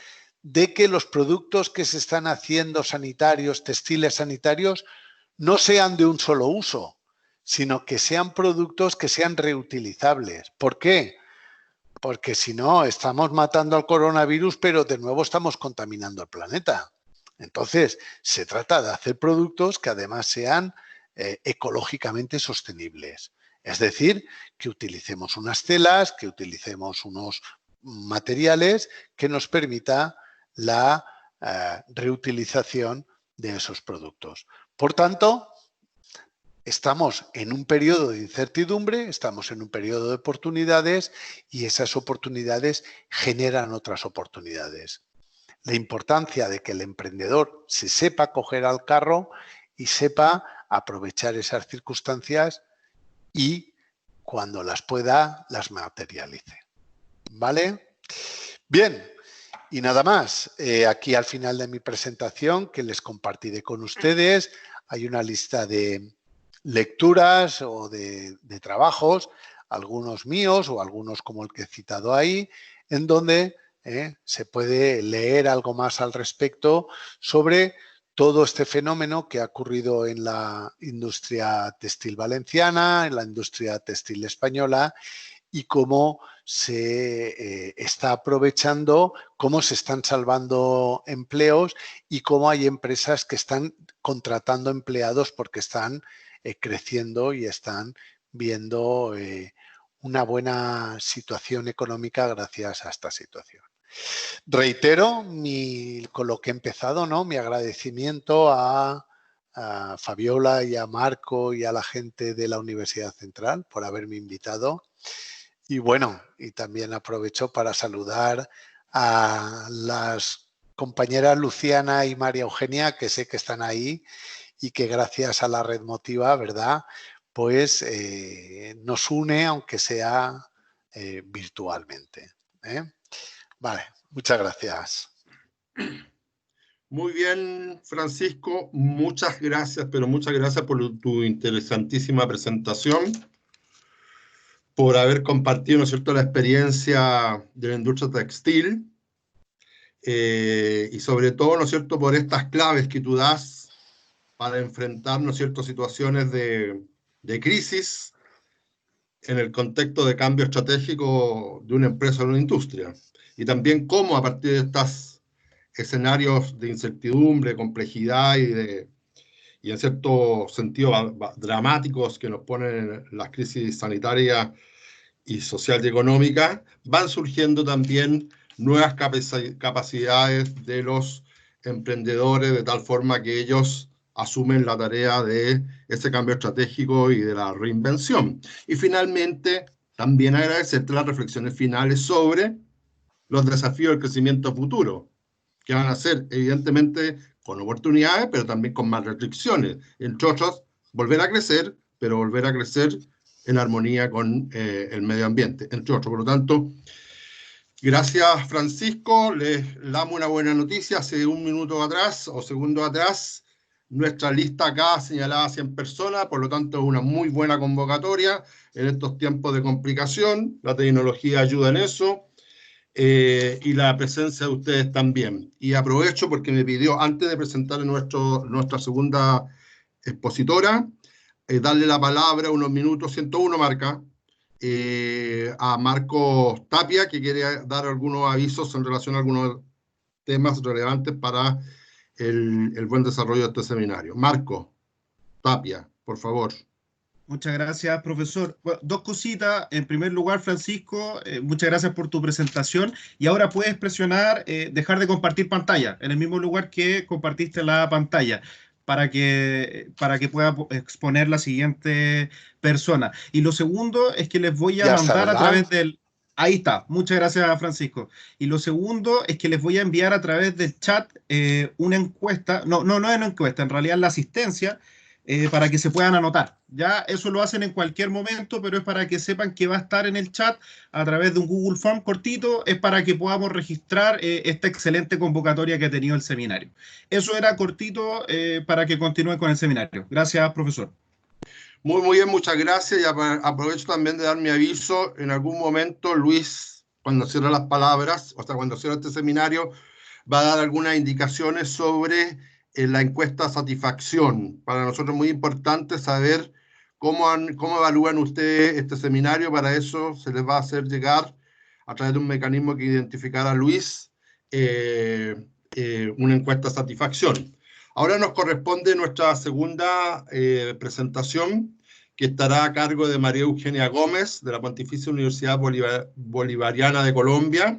de que los productos que se están haciendo sanitarios, textiles sanitarios, no sean de un solo uso, sino que sean productos que sean reutilizables. ¿Por qué? Porque si no, estamos matando al coronavirus, pero de nuevo estamos contaminando el planeta. Entonces, se trata de hacer productos que además sean ecológicamente sostenibles. Es decir, que utilicemos unas telas, que utilicemos unos materiales que nos permita la reutilización de esos productos. Por tanto, estamos en un periodo de incertidumbre, estamos en un periodo de oportunidades y esas oportunidades generan otras oportunidades. La importancia de que el emprendedor se sepa coger al carro y sepa aprovechar esas circunstancias y cuando las pueda, las materialice. ¿Vale? Bien, y nada más. Aquí al final de mi presentación que les compartiré con ustedes hay una lista de lecturas o de trabajos, algunos míos o algunos como el que he citado ahí, en donde se puede leer algo más al respecto sobre todo este fenómeno que ha ocurrido en la industria textil valenciana, en la industria textil española y cómo se está aprovechando, cómo se están salvando empleos y cómo hay empresas que están contratando empleados porque están creciendo y están viendo una buena situación económica gracias a esta situación. Reitero con lo que he empezado, ¿no? Mi agradecimiento a Fabiola y a Marco y a la gente de la Universidad Central por haberme invitado. Y bueno, y también aprovecho para saludar a las compañeras Luciana y María Eugenia, que sé que están ahí y que gracias a la Red Motiva, ¿verdad? Pues nos une, aunque sea virtualmente. Vale, muchas gracias. Muy bien, Francisco, muchas gracias, pero muchas gracias por tu interesantísima presentación, por haber compartido, ¿no es cierto?, la experiencia de la industria textil y sobre todo, ¿no es cierto?, por estas claves que tú das para enfrentar, ¿no es cierto?, situaciones de crisis en el contexto de cambio estratégico de una empresa o de una industria. Y también cómo a partir de estos escenarios de incertidumbre, complejidad y en cierto sentido dramáticos que nos ponen las crisis sanitarias y social y económica, van surgiendo también nuevas capacidades de los emprendedores de tal forma que ellos asumen la tarea de ese cambio estratégico y de la reinvención. Y finalmente, también agradecerte las reflexiones finales sobre los desafíos del crecimiento futuro, que van a ser evidentemente con oportunidades, pero también con más restricciones. Entre otras, volver a crecer, pero volver a crecer en armonía con el medio ambiente, entre otros. Por lo tanto, Gracias, Francisco. Les damos una buena noticia. Hace un minuto atrás o segundo atrás, nuestra lista acá señalaba 100 personas, por lo tanto es una muy buena convocatoria en estos tiempos de complicación. La tecnología ayuda en eso. Y la presencia de ustedes también. Y aprovecho porque me pidió, antes de presentar a nuestra segunda expositora, darle la palabra unos minutos, 101 marca, a Marcos Tapia, que quiere dar algunos avisos en relación a algunos temas relevantes para el buen desarrollo de este seminario. Marcos Tapia, por favor. Muchas gracias, profesor. Bueno, dos cositas. En primer lugar, Francisco, muchas gracias por tu presentación. Y ahora puedes presionar, dejar de compartir pantalla, en el mismo lugar que compartiste la pantalla, para que pueda exponer la siguiente persona. Y lo segundo es que les voy a Ya está, mandar a ¿verdad? través del... Ahí está. Muchas gracias, Francisco. Y lo segundo es que les voy a enviar a través del chat una encuesta. No es una encuesta, en realidad la asistencia, para que se puedan anotar. Ya eso lo hacen en cualquier momento, pero es para que sepan que va a estar en el chat a través de un Google Form cortito, es para que podamos registrar esta excelente convocatoria que ha tenido el seminario. Eso era cortito para que continúen con el seminario. Gracias, profesor. Muy bien, muchas gracias. Y aprovecho también de dar mi aviso. En algún momento, Luis, cuando cierre las palabras, o sea, cuando cierre este seminario, va a dar algunas indicaciones sobre la encuesta satisfacción. Para nosotros es muy importante saber cómo evalúan ustedes este seminario. Para eso se les va a hacer llegar, a través de un mecanismo que identificará Luis, una encuesta satisfacción. Ahora nos corresponde nuestra segunda presentación, que estará a cargo de María Eugenia Gómez, de la Pontificia Universidad Bolivariana de Colombia.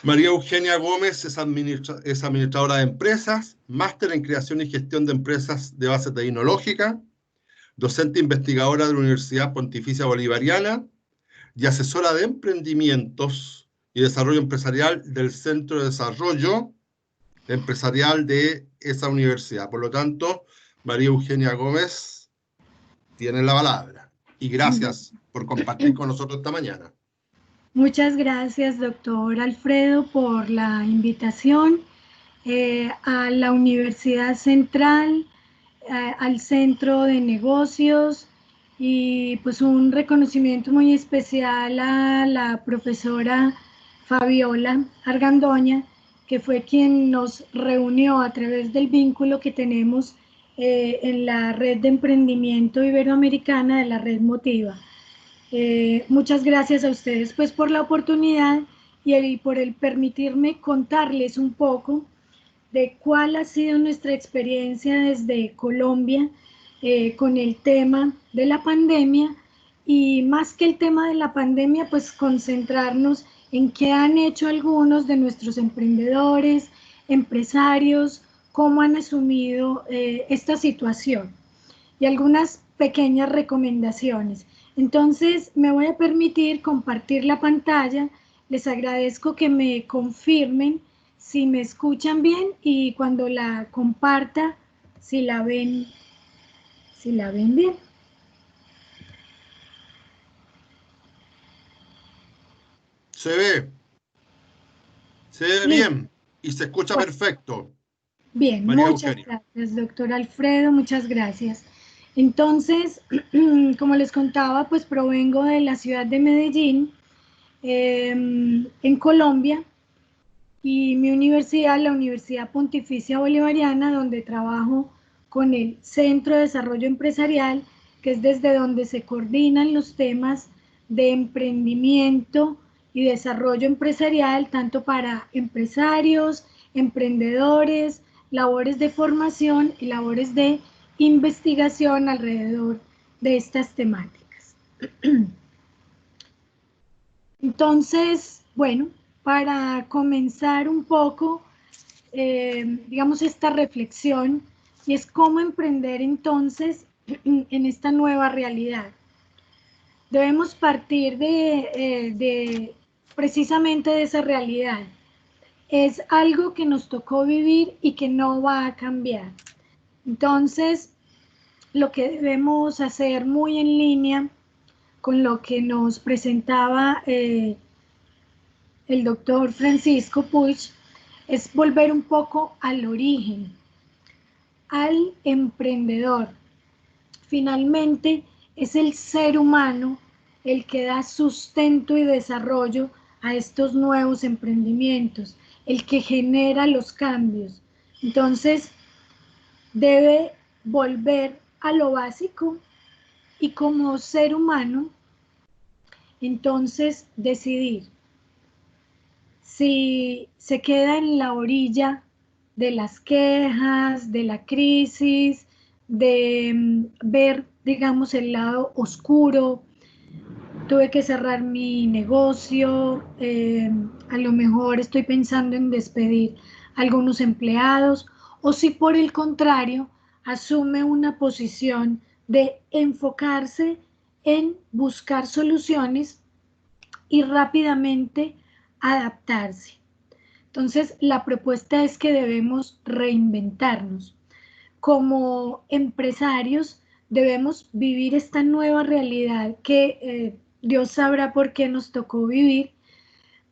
María Eugenia Gómez es administradora de empresas, máster en creación y gestión de empresas de base tecnológica, docente investigadora de la Universidad Pontificia Bolivariana y asesora de emprendimientos y desarrollo empresarial del Centro de Desarrollo Empresarial de esa universidad. Por lo tanto, María Eugenia Gómez tiene la palabra. Y gracias por compartir con nosotros esta mañana. Muchas gracias, doctor Alfredo, por la invitación a la Universidad Central, al Centro de Negocios, y pues un reconocimiento muy especial a la profesora Fabiola Argandoña, que fue quien nos reunió a través del vínculo que tenemos en la red de emprendimiento iberoamericana de la red Motiva. Muchas gracias a ustedes pues por la oportunidad y por el permitirme contarles un poco de cuál ha sido nuestra experiencia desde Colombia con el tema de la pandemia, y más que el tema de la pandemia, pues concentrarnos en qué han hecho algunos de nuestros emprendedores, empresarios, cómo han asumido esta situación y algunas pequeñas recomendaciones. Entonces me voy a permitir compartir la pantalla. Les agradezco que me confirmen si me escuchan bien y cuando la comparta, si la ven bien. Se ve bien y se escucha perfecto. Bien, María muchas Eugenia. gracias, doctor Alfredo, muchas gracias. Entonces, como les contaba, pues provengo de la ciudad de Medellín, en Colombia, y mi universidad, la Universidad Pontificia Bolivariana, donde trabajo con el Centro de Desarrollo Empresarial, que es desde donde se coordinan los temas de emprendimiento y desarrollo empresarial, tanto para empresarios, emprendedores, labores de formación y labores de investigación alrededor de estas temáticas. Entonces, bueno, para comenzar un poco, digamos, esta reflexión, y es cómo emprender entonces en esta nueva realidad. Debemos partir precisamente de esa realidad. Es algo que nos tocó vivir y que no va a cambiar. Entonces, lo que debemos hacer muy en línea con lo que nos presentaba el doctor Francisco Puig, es volver un poco al origen, al emprendedor. Finalmente, es el ser humano el que da sustento y desarrollo a estos nuevos emprendimientos, el que genera los cambios. Entonces, debe volver a lo básico y como ser humano, entonces decidir si se queda en la orilla de las quejas, de la crisis, de ver, digamos, el lado oscuro. Tuve que cerrar mi negocio, a lo mejor estoy pensando en despedir a algunos empleados, o si por el contrario asume una posición de enfocarse en buscar soluciones y rápidamente adaptarse. Entonces, la propuesta es que debemos reinventarnos. Como empresarios, debemos vivir esta nueva realidad que Dios sabrá por qué nos tocó vivir,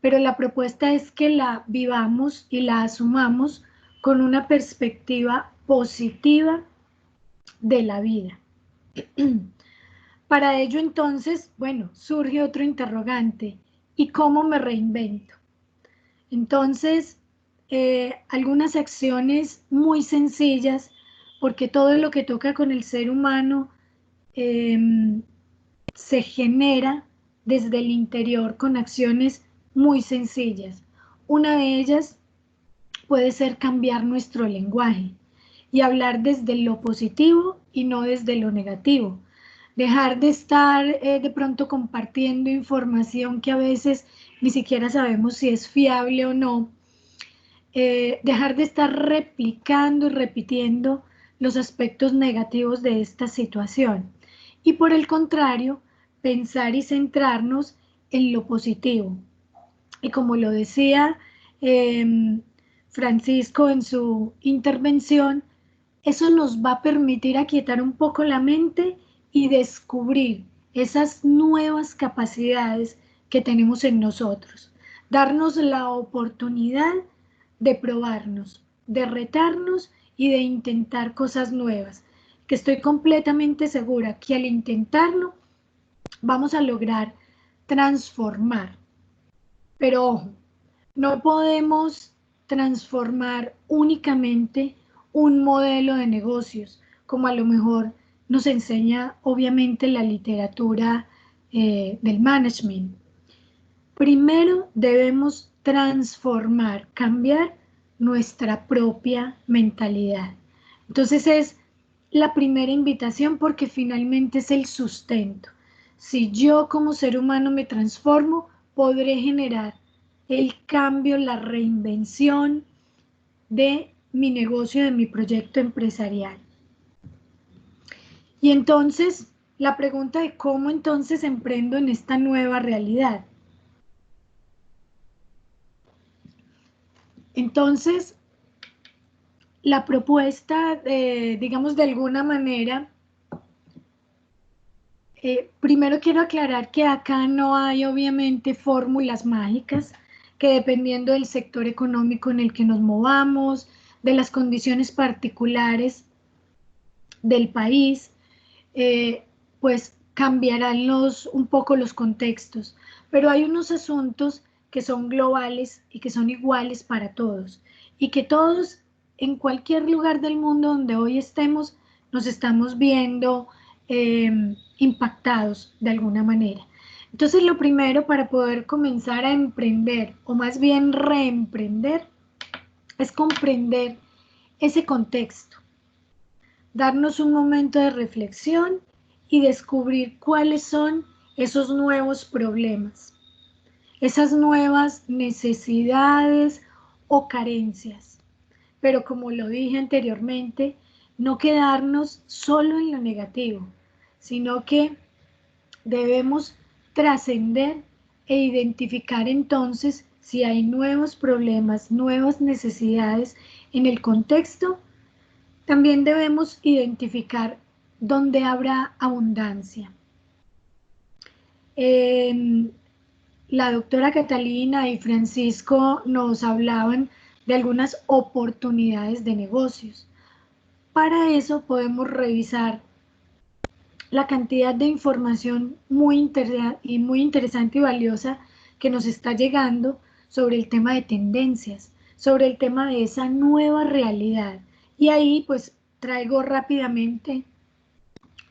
pero la propuesta es que la vivamos y la asumamos con una perspectiva positiva de la vida. Para ello, entonces, bueno, surge otro interrogante: ¿y cómo me reinvento? Entonces, algunas acciones muy sencillas, porque todo lo que toca con el ser humano se genera desde el interior con acciones muy sencillas. Una de ellas puede ser cambiar nuestro lenguaje y hablar desde lo positivo y no desde lo negativo. Dejar de estar de pronto compartiendo información que a veces ni siquiera sabemos si es fiable o no. Dejar de estar replicando y repitiendo los aspectos negativos de esta situación. Y por el contrario, pensar y centrarnos en lo positivo. Y como lo decía Francisco en su intervención, eso nos va a permitir aquietar un poco la mente y descubrir esas nuevas capacidades que tenemos en nosotros. Darnos la oportunidad de probarnos, de retarnos y de intentar cosas nuevas, que estoy completamente segura que al intentarlo vamos a lograr transformar. Pero ojo, no podemos transformar únicamente un modelo de negocios, como a lo mejor nos enseña obviamente la literatura del management. Primero debemos transformar, cambiar nuestra propia mentalidad. Entonces es la primera invitación porque finalmente es el sustento. Si yo como ser humano me transformo, podré generar el cambio, la reinvención de mi negocio, de mi proyecto empresarial. Y entonces, la pregunta de cómo entonces emprendo en esta nueva realidad. Entonces, la propuesta, digamos de alguna manera, primero quiero aclarar que acá no hay obviamente fórmulas mágicas, que dependiendo del sector económico en el que nos movamos, de las condiciones particulares del país, pues cambiarán un poco los contextos, pero hay unos asuntos que son globales y que son iguales para todos, y que todos en cualquier lugar del mundo donde hoy estemos, nos estamos viendo impactados de alguna manera. Entonces, lo primero para poder comenzar a emprender, o más bien reemprender, es comprender ese contexto, darnos un momento de reflexión y descubrir cuáles son esos nuevos problemas, esas nuevas necesidades o carencias. Pero como lo dije anteriormente, no quedarnos solo en lo negativo, sino que debemos trascender e identificar entonces si hay nuevos problemas, nuevas necesidades en el contexto. También debemos identificar dónde habrá abundancia. la doctora Catalina y Francisco nos hablaban de algunas oportunidades de negocios. Para eso podemos revisar la cantidad de información muy interesante y valiosa que nos está llegando sobre el tema de tendencias, sobre el tema de esa nueva realidad. Y ahí pues traigo rápidamente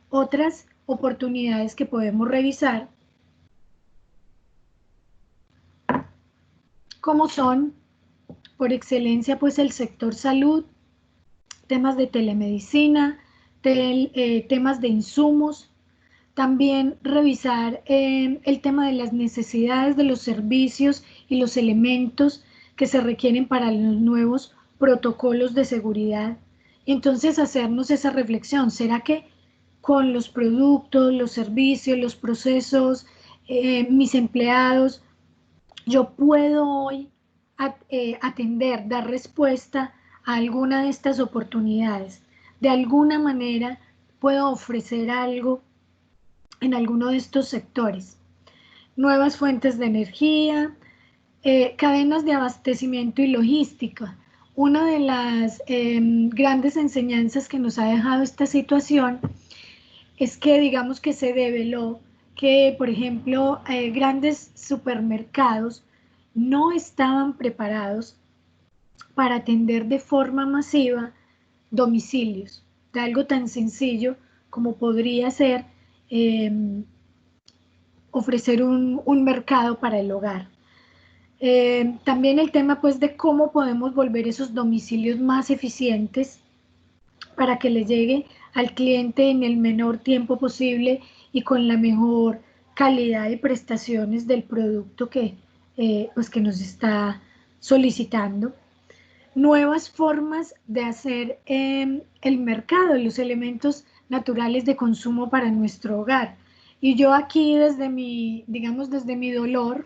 otras oportunidades que podemos revisar, como son, por excelencia, pues el sector salud, temas de telemedicina, temas de insumos, también revisar el tema de las necesidades de los servicios y los elementos que se requieren para los nuevos protocolos de seguridad. Entonces, hacernos esa reflexión, ¿será que con los productos, los servicios, los procesos, mis empleados, yo puedo hoy atender, dar respuesta a alguna de estas oportunidades? De alguna manera puedo ofrecer algo en alguno de estos sectores. Nuevas fuentes de energía, cadenas de abastecimiento y logística. Una de las grandes enseñanzas que nos ha dejado esta situación es que digamos que se develó que, por ejemplo, grandes supermercados no estaban preparados para atender de forma masiva domicilios, de algo tan sencillo como podría ser ofrecer un mercado para el hogar. También el tema pues de cómo podemos volver esos domicilios más eficientes para que le llegue al cliente en el menor tiempo posible y con la mejor calidad y prestaciones del producto que nos está solicitando. Nuevas formas de hacer el mercado, los elementos naturales de consumo para nuestro hogar. Y yo aquí desde mi dolor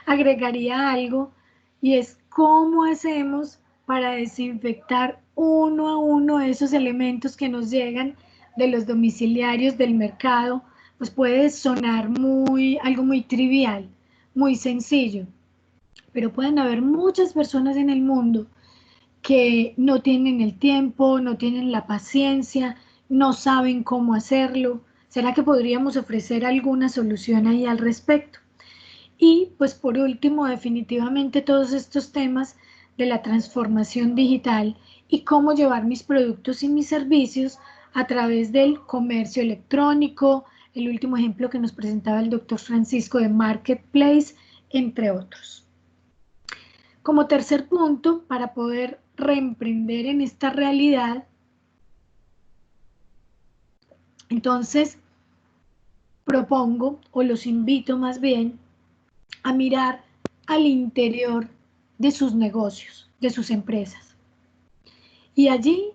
agregaría algo, y es cómo hacemos para desinfectar uno a uno esos elementos que nos llegan de los domiciliarios del mercado. Pues puede sonar algo muy trivial, muy sencillo, pero pueden haber muchas personas en el mundo que no tienen el tiempo, no tienen la paciencia, no saben cómo hacerlo. ¿Será que podríamos ofrecer alguna solución ahí al respecto? Y pues por último, definitivamente todos estos temas de la transformación digital y cómo llevar mis productos y mis servicios a través del comercio electrónico, el último ejemplo que nos presentaba el doctor Francisco de Marketplace, entre otros. Como tercer punto, para poder reemprender en esta realidad, entonces propongo, o los invito más bien, a mirar al interior de sus negocios, de sus empresas. Y allí,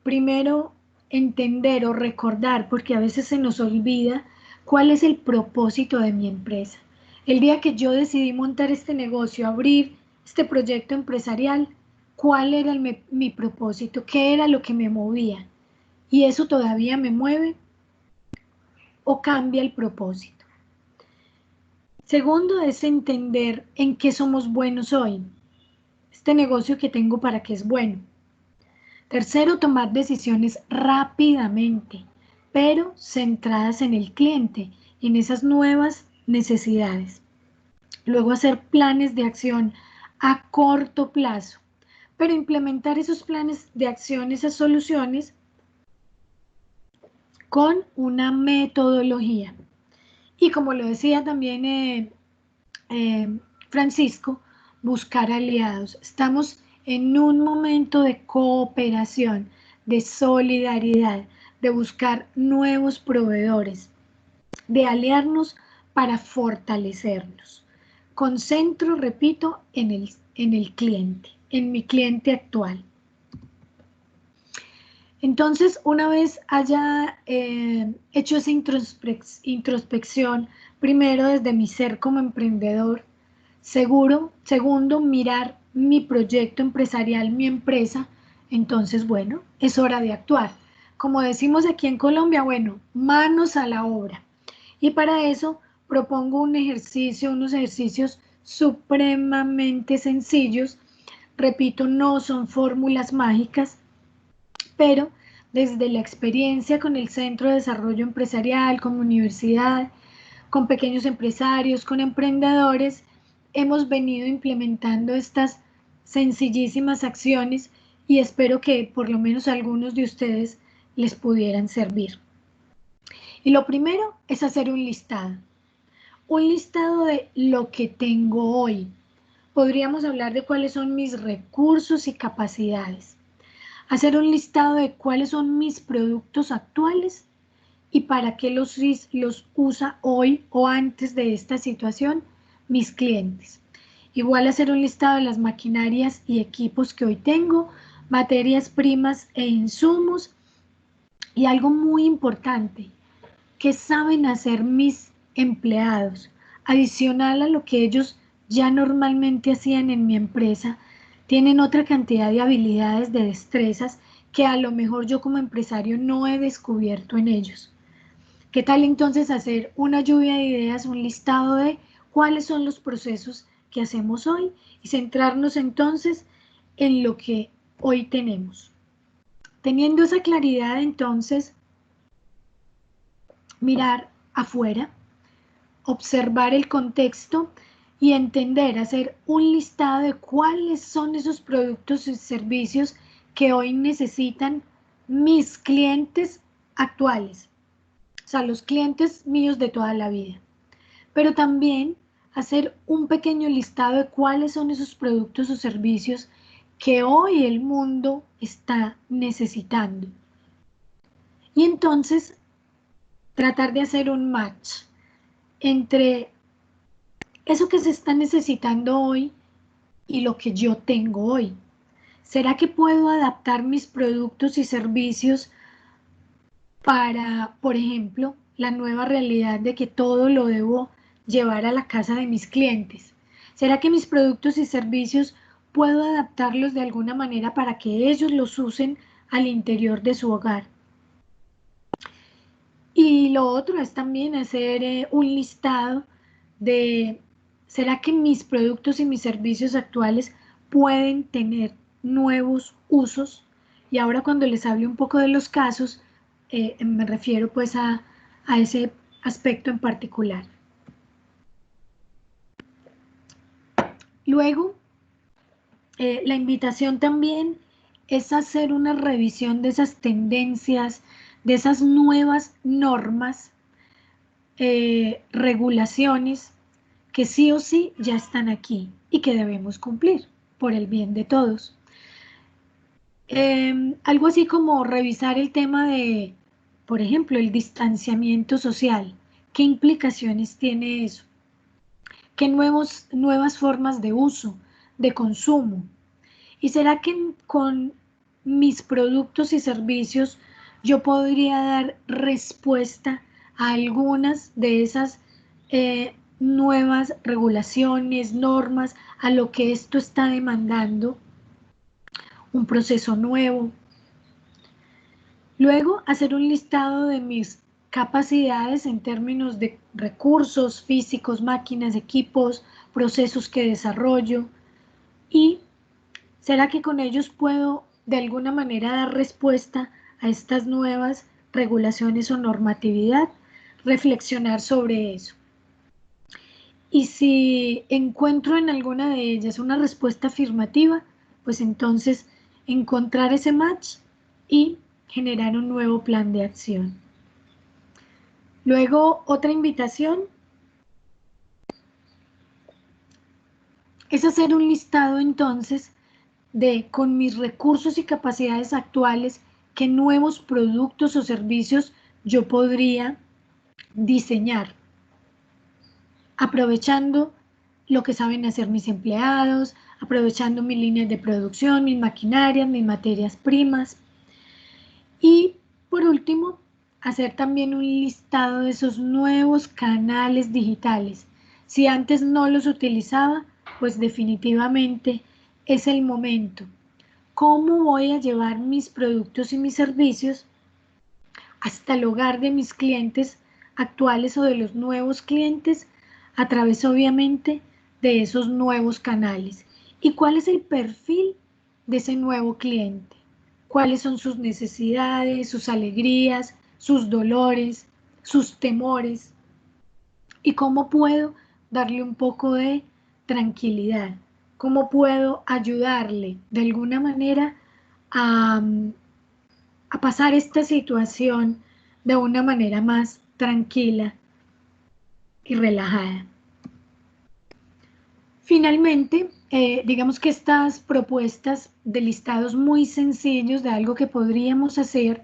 primero, entender o recordar, porque a veces se nos olvida, cuál es el propósito de mi empresa. El día que yo decidí montar este negocio, abrir este proyecto empresarial, ¿cuál era mi propósito? ¿Qué era lo que me movía? ¿Y eso todavía me mueve o cambia el propósito? Segundo es entender en qué somos buenos hoy. Este negocio que tengo, ¿para qué es bueno? Tercero, tomar decisiones rápidamente, pero centradas en el cliente, en esas nuevas necesidades. Luego, hacer planes de acción a corto plazo, pero implementar esos planes de acción, esas soluciones, con una metodología. Y como lo decía también Francisco, buscar aliados. Estamos en un momento de cooperación, de solidaridad, de buscar nuevos proveedores, de aliarnos para fortalecernos. Concentro, repito, en el cliente, en mi cliente actual. Entonces, una vez haya hecho esa introspección, primero desde mi ser como emprendedor, segundo, mirar mi proyecto empresarial, mi empresa, entonces, bueno, es hora de actuar. Como decimos aquí en Colombia, bueno, manos a la obra. Y para eso, propongo unos ejercicios supremamente sencillos. Repito, no son fórmulas mágicas, pero desde la experiencia con el Centro de Desarrollo Empresarial, con la universidad, con pequeños empresarios, con emprendedores, hemos venido implementando estas sencillísimas acciones y espero que por lo menos a algunos de ustedes les pudieran servir. Y lo primero es hacer un listado de lo que tengo hoy. Podríamos hablar de cuáles son mis recursos y capacidades. Hacer un listado de cuáles son mis productos actuales y para qué los usa hoy o antes de esta situación mis clientes. Igual hacer un listado de las maquinarias y equipos que hoy tengo, materias primas e insumos. Y algo muy importante, ¿qué saben hacer mis empleados? Adicional a lo que ellos ya normalmente hacían en mi empresa, tienen otra cantidad de habilidades, de destrezas que a lo mejor yo como empresario no he descubierto en ellos. ¿Qué tal entonces hacer una lluvia de ideas, un listado de cuáles son los procesos que hacemos hoy y centrarnos entonces en lo que hoy tenemos? Teniendo esa claridad, entonces, mirar afuera, observar el contexto y entender, hacer un listado de cuáles son esos productos y servicios que hoy necesitan mis clientes actuales, o sea, los clientes míos de toda la vida. Pero también hacer un pequeño listado de cuáles son esos productos o servicios que hoy el mundo está necesitando. Y entonces tratar de hacer un match entre eso que se está necesitando hoy y lo que yo tengo hoy. ¿Será que puedo adaptar mis productos y servicios para, por ejemplo, la nueva realidad de que todo lo debo llevar a la casa de mis clientes? ¿Será que mis productos y servicios puedo adaptarlos de alguna manera para que ellos los usen al interior de su hogar? Y lo otro es también hacer un listado de, ¿será que mis productos y mis servicios actuales pueden tener nuevos usos? Y ahora cuando les hable un poco de los casos, me refiero pues a ese aspecto en particular. Luego, la invitación también es hacer una revisión de esas tendencias, de esas nuevas normas, regulaciones que sí o sí ya están aquí y que debemos cumplir por el bien de todos. Algo así como revisar el tema de, por ejemplo, el distanciamiento social. ¿Qué implicaciones tiene eso? ¿Qué nuevas formas de uso, de consumo? ¿Y será que con mis productos y servicios yo podría dar respuesta a algunas de esas nuevas regulaciones, normas, a lo que esto está demandando? Un proceso nuevo. Luego, hacer un listado de mis capacidades en términos de recursos físicos, máquinas, equipos, procesos que desarrollo. Y ¿será que con ellos puedo de alguna manera dar respuesta a estas nuevas regulaciones o normatividad? Reflexionar sobre eso. Y si encuentro en alguna de ellas una respuesta afirmativa, pues entonces encontrar ese match y generar un nuevo plan de acción. Luego, otra invitación es hacer un listado entonces de, con mis recursos y capacidades actuales, qué nuevos productos o servicios yo podría diseñar, aprovechando lo que saben hacer mis empleados, aprovechando mis líneas de producción, mis maquinarias, mis materias primas. Y por último, hacer también un listado de esos nuevos canales digitales. Si antes no los utilizaba, pues definitivamente es el momento. ¿Cómo voy a llevar mis productos y mis servicios hasta el hogar de mis clientes actuales o de los nuevos clientes a través obviamente de esos nuevos canales. ¿Y cuál es el perfil de ese nuevo cliente? ¿Cuáles son sus necesidades, sus alegrías, sus dolores, sus temores? ¿Y cómo puedo darle un poco de tranquilidad? ¿Cómo puedo ayudarle de alguna manera a pasar esta situación de una manera más tranquila y relajada? Finalmente, digamos que estas propuestas de listados muy sencillos de algo que podríamos hacer,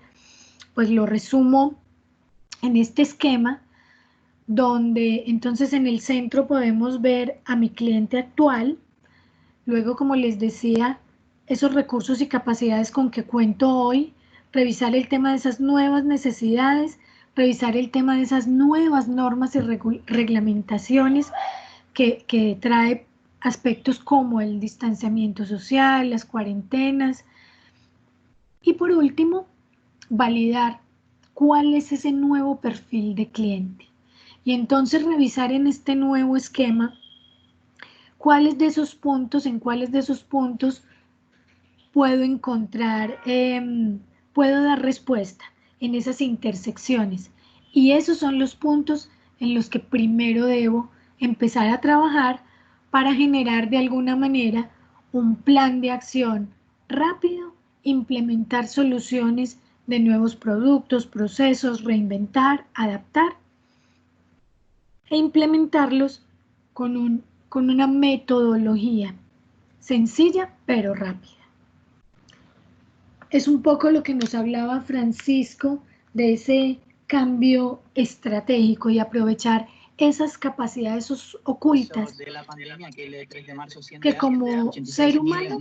pues lo resumo en este esquema, donde entonces en el centro podemos ver a mi cliente actual, luego, como les decía, esos recursos y capacidades con que cuento hoy, revisar el tema de esas nuevas necesidades, revisar el tema de esas nuevas normas y reglamentaciones que trae aspectos como el distanciamiento social, las cuarentenas, y por último, validar cuál es ese nuevo perfil de cliente. Y entonces revisar en este nuevo esquema cuáles de esos puntos, en cuáles de esos puntos puedo encontrar, puedo dar respuesta en esas intersecciones. Y esos son los puntos en los que primero debo empezar a trabajar para generar de alguna manera un plan de acción rápido, implementar soluciones de nuevos productos, procesos, reinventar, adaptar e implementarlos con una metodología sencilla pero rápida. Es un poco lo que nos hablaba Francisco de ese cambio estratégico y aprovechar esas capacidades ocultas que como ser humano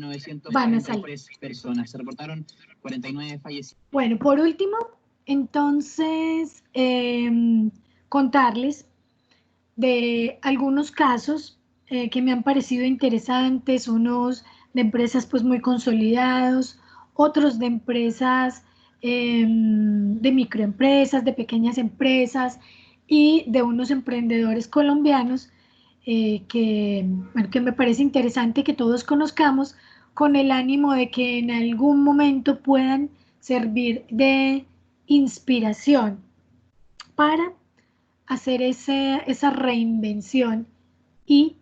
van a salir. Se reportaron 49 fallecidos. Bueno, por último, entonces, contarles de algunos casos que me han parecido interesantes, unos de empresas pues muy consolidados, otros de empresas, de microempresas, de pequeñas empresas y de unos emprendedores colombianos que me parece interesante que todos conozcamos con el ánimo de que en algún momento puedan servir de inspiración para hacer esa reinvención y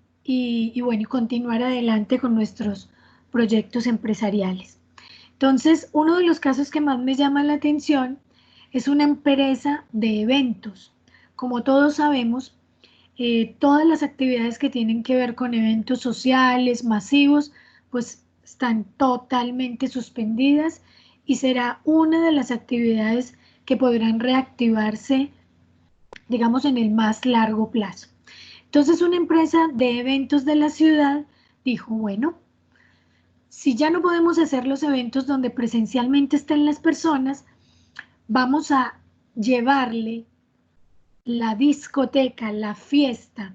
continuar adelante con nuestros proyectos empresariales. Entonces, uno de los casos que más me llama la atención es una empresa de eventos. Como todos sabemos, todas las actividades que tienen que ver con eventos sociales, masivos, pues están totalmente suspendidas y será una de las actividades que podrán reactivarse, digamos, en el más largo plazo. Entonces, una empresa de eventos de la ciudad dijo, bueno, si ya no podemos hacer los eventos donde presencialmente estén las personas, vamos a llevarle la discoteca, la fiesta,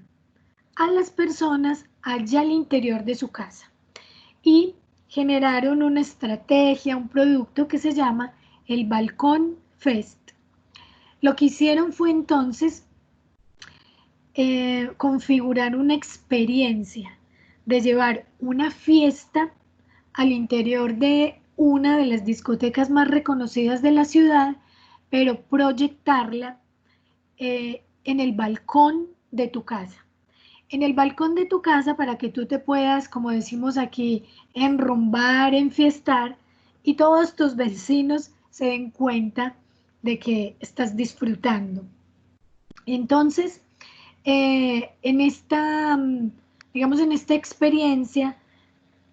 a las personas allá al interior de su casa. Y generaron una estrategia, un producto que se llama el Balcón Fest. Lo que hicieron fue entonces configurar una experiencia de llevar una fiesta al interior de una de las discotecas más reconocidas de la ciudad, pero proyectarla en el balcón de tu casa. En el balcón de tu casa para que tú te puedas, como decimos aquí, enrumbar, enfiestar y todos tus vecinos se den cuenta de que estás disfrutando. Entonces, en esta experiencia,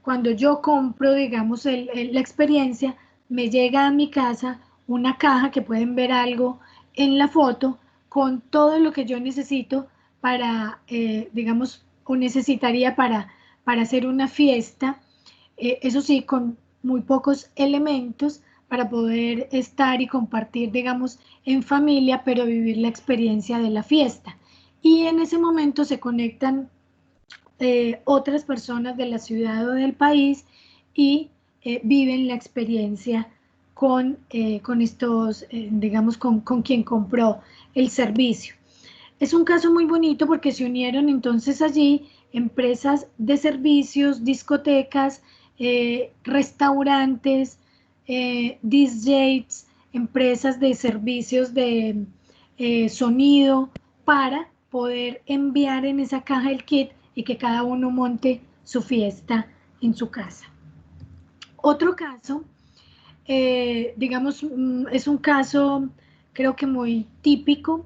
cuando yo compro, digamos, la experiencia, me llega a mi casa una caja que pueden ver algo en la foto con todo lo que yo necesito para, digamos, o necesitaría para hacer una fiesta, eso sí, con muy pocos elementos para poder estar y compartir, digamos, en familia, pero vivir la experiencia de la fiesta. Y en ese momento se conectan otras personas de la ciudad o del país y viven la experiencia con estos, digamos, con quien compró el servicio. Es un caso muy bonito porque se unieron entonces allí empresas de servicios, discotecas, restaurantes, DJs, empresas de servicios de sonido, para poder enviar en esa caja el kit y que cada uno monte su fiesta en su casa. Otro caso, digamos, es un caso creo que muy típico,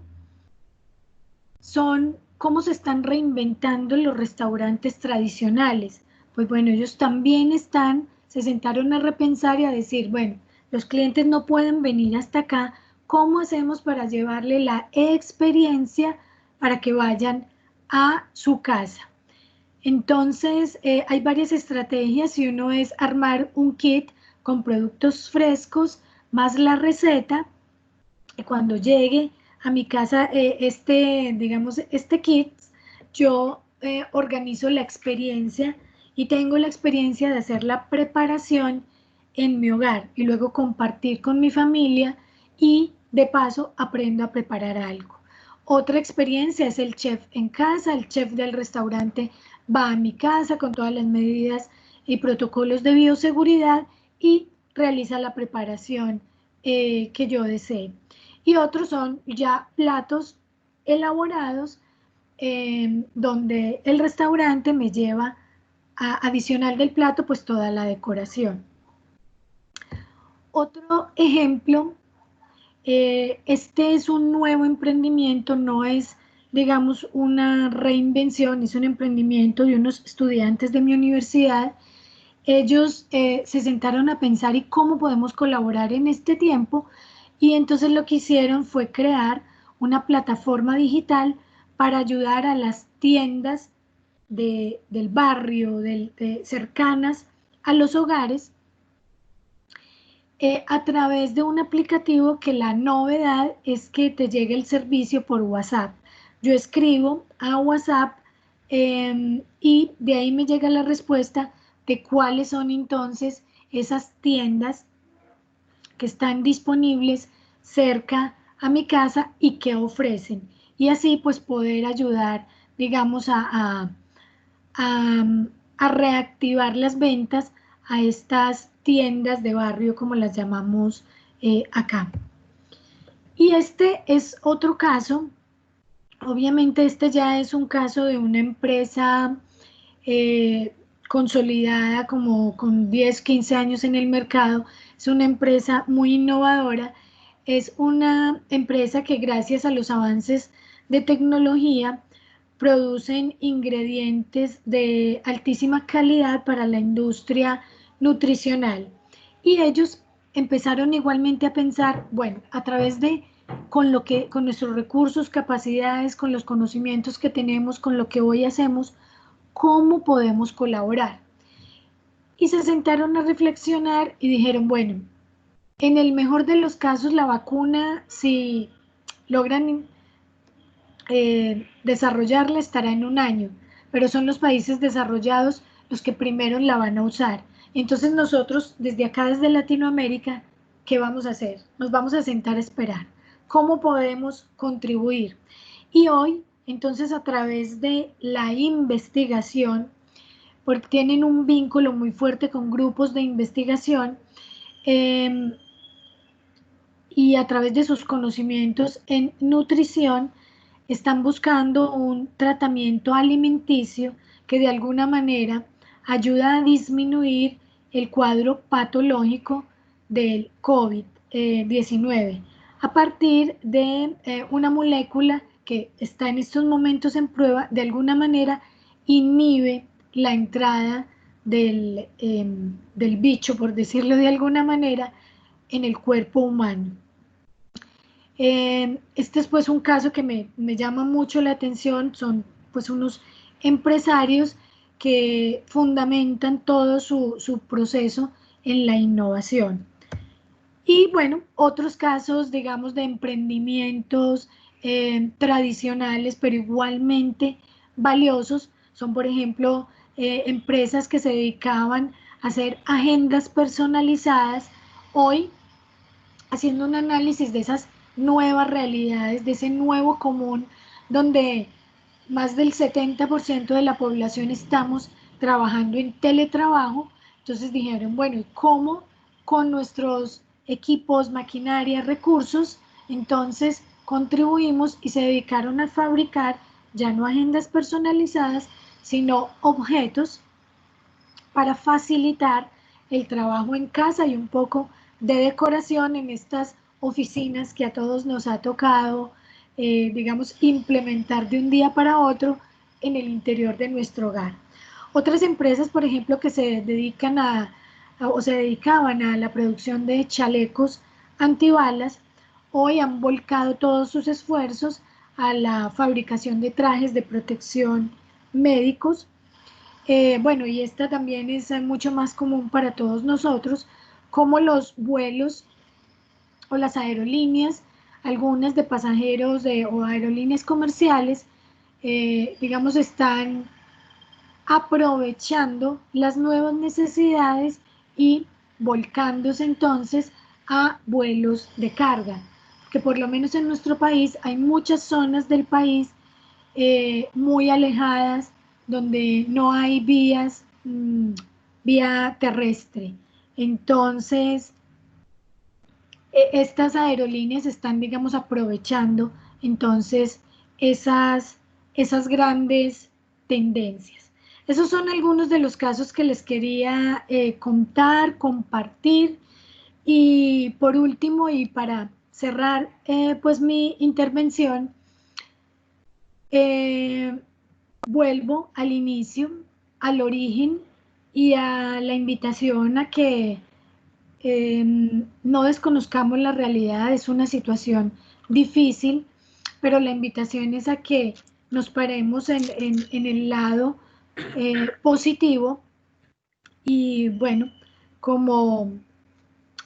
son cómo se están reinventando los restaurantes tradicionales. Pues bueno, ellos también se sentaron a repensar y a decir, bueno, los clientes no pueden venir hasta acá, ¿cómo hacemos para llevarle la experiencia para que vayan a su casa? Entonces, hay varias estrategias y uno es armar un kit con productos frescos más la receta. Y cuando llegue a mi casa digamos, este kit, yo organizo la experiencia y tengo la experiencia de hacer la preparación en mi hogar y luego compartir con mi familia y de paso aprendo a preparar algo. Otra experiencia es el chef en casa, el chef del restaurante va a mi casa con todas las medidas y protocolos de bioseguridad y realiza la preparación que yo desee. Y otros son ya platos elaborados donde el restaurante me lleva adicional del plato pues toda la decoración. Otro ejemplo, este es un nuevo emprendimiento, no es digamos una reinvención, es un emprendimiento de unos estudiantes de mi universidad. Ellos se sentaron a pensar y cómo podemos colaborar en este tiempo, y entonces lo que hicieron fue crear una plataforma digital para ayudar a las tiendas del barrio, cercanas a los hogares, a través de un aplicativo que la novedad es que te llegue el servicio por WhatsApp. Yo escribo a WhatsApp y de ahí me llega la respuesta de cuáles son entonces esas tiendas que están disponibles cerca a mi casa y que ofrecen. Y así pues poder ayudar, digamos, a reactivar las ventas a estas tiendas de barrio, como las llamamos acá. Y este es otro caso. Obviamente este ya es un caso de una empresa consolidada como con 10, 15 años en el mercado. Es una empresa muy innovadora. Es una empresa que gracias a los avances de tecnología producen ingredientes de altísima calidad para la industria nutricional. Y ellos empezaron igualmente a pensar, bueno, a través de con nuestros recursos, capacidades, con los conocimientos que tenemos, con lo que hoy hacemos, ¿cómo podemos colaborar? Y se sentaron a reflexionar y dijeron, bueno, en el mejor de los casos la vacuna, si logran desarrollarla, estará en un año, pero son los países desarrollados los que primero la van a usar. Entonces nosotros, desde acá, desde Latinoamérica, ¿qué vamos a hacer? Nos vamos a sentar a esperar. ¿Cómo podemos contribuir? Y hoy, entonces, a través de la investigación, porque tienen un vínculo muy fuerte con grupos de investigación, y a través de sus conocimientos en nutrición, están buscando un tratamiento alimenticio que de alguna manera ayuda a disminuir el cuadro patológico del COVID-19 a partir de una molécula que está en estos momentos en prueba, de alguna manera inhibe la entrada del bicho, por decirlo de alguna manera, en el cuerpo humano. Este es pues un caso que me llama mucho la atención. Son pues unos empresarios que fundamentan todo su proceso en la innovación. Y bueno, otros casos, digamos, de emprendimientos tradicionales, pero igualmente valiosos, son por ejemplo empresas que se dedicaban a hacer agendas personalizadas. Hoy haciendo un análisis de esas nuevas realidades, de ese nuevo común, donde más del 70% de la población estamos trabajando en teletrabajo. Entonces dijeron, bueno, ¿y cómo con nuestros equipos, maquinaria, recursos, entonces contribuimos? Y se dedicaron a fabricar ya no agendas personalizadas, sino objetos para facilitar el trabajo en casa y un poco de decoración en estas oficinas que a todos nos ha tocado, digamos, implementar de un día para otro en el interior de nuestro hogar. Otras empresas, por ejemplo, que se dedican o se dedicaban a la producción de chalecos antibalas, hoy han volcado todos sus esfuerzos a la fabricación de trajes de protección médicos. Bueno, y esta también es mucho más común para todos nosotros, como los vuelos o las aerolíneas, algunas de pasajeros o aerolíneas comerciales, digamos, están aprovechando las nuevas necesidades y volcándose entonces a vuelos de carga, que por lo menos en nuestro país hay muchas zonas del país muy alejadas donde no hay vía terrestre. Entonces, estas aerolíneas están, digamos, aprovechando entonces esas grandes tendencias. Esos son algunos de los casos que les quería contar, compartir. Y por último, y para cerrar pues mi intervención, vuelvo al inicio, al origen y a la invitación a que no desconozcamos la realidad. Es una situación difícil, pero la invitación es a que nos paremos en el lado positivo. Y bueno, como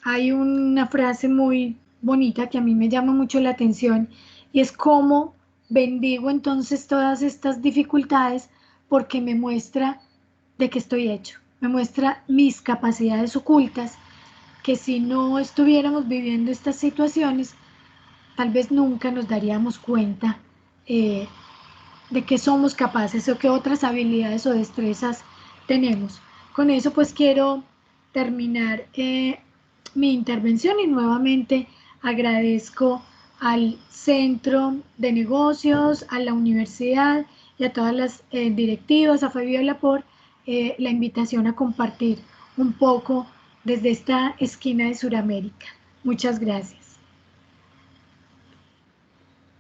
hay una frase muy bonita que a mí me llama mucho la atención, y es cómo bendigo entonces todas estas dificultades, porque me muestra de qué estoy hecho, me muestra mis capacidades ocultas, que si no estuviéramos viviendo estas situaciones, tal vez nunca nos daríamos cuenta de qué somos capaces o qué otras habilidades o destrezas tenemos. Con eso pues quiero terminar mi intervención, y nuevamente agradezco al Centro de Negocios, a la universidad y a todas las directivas, a Fabiola, por la invitación a compartir un poco desde esta esquina de Sudamérica. Muchas gracias.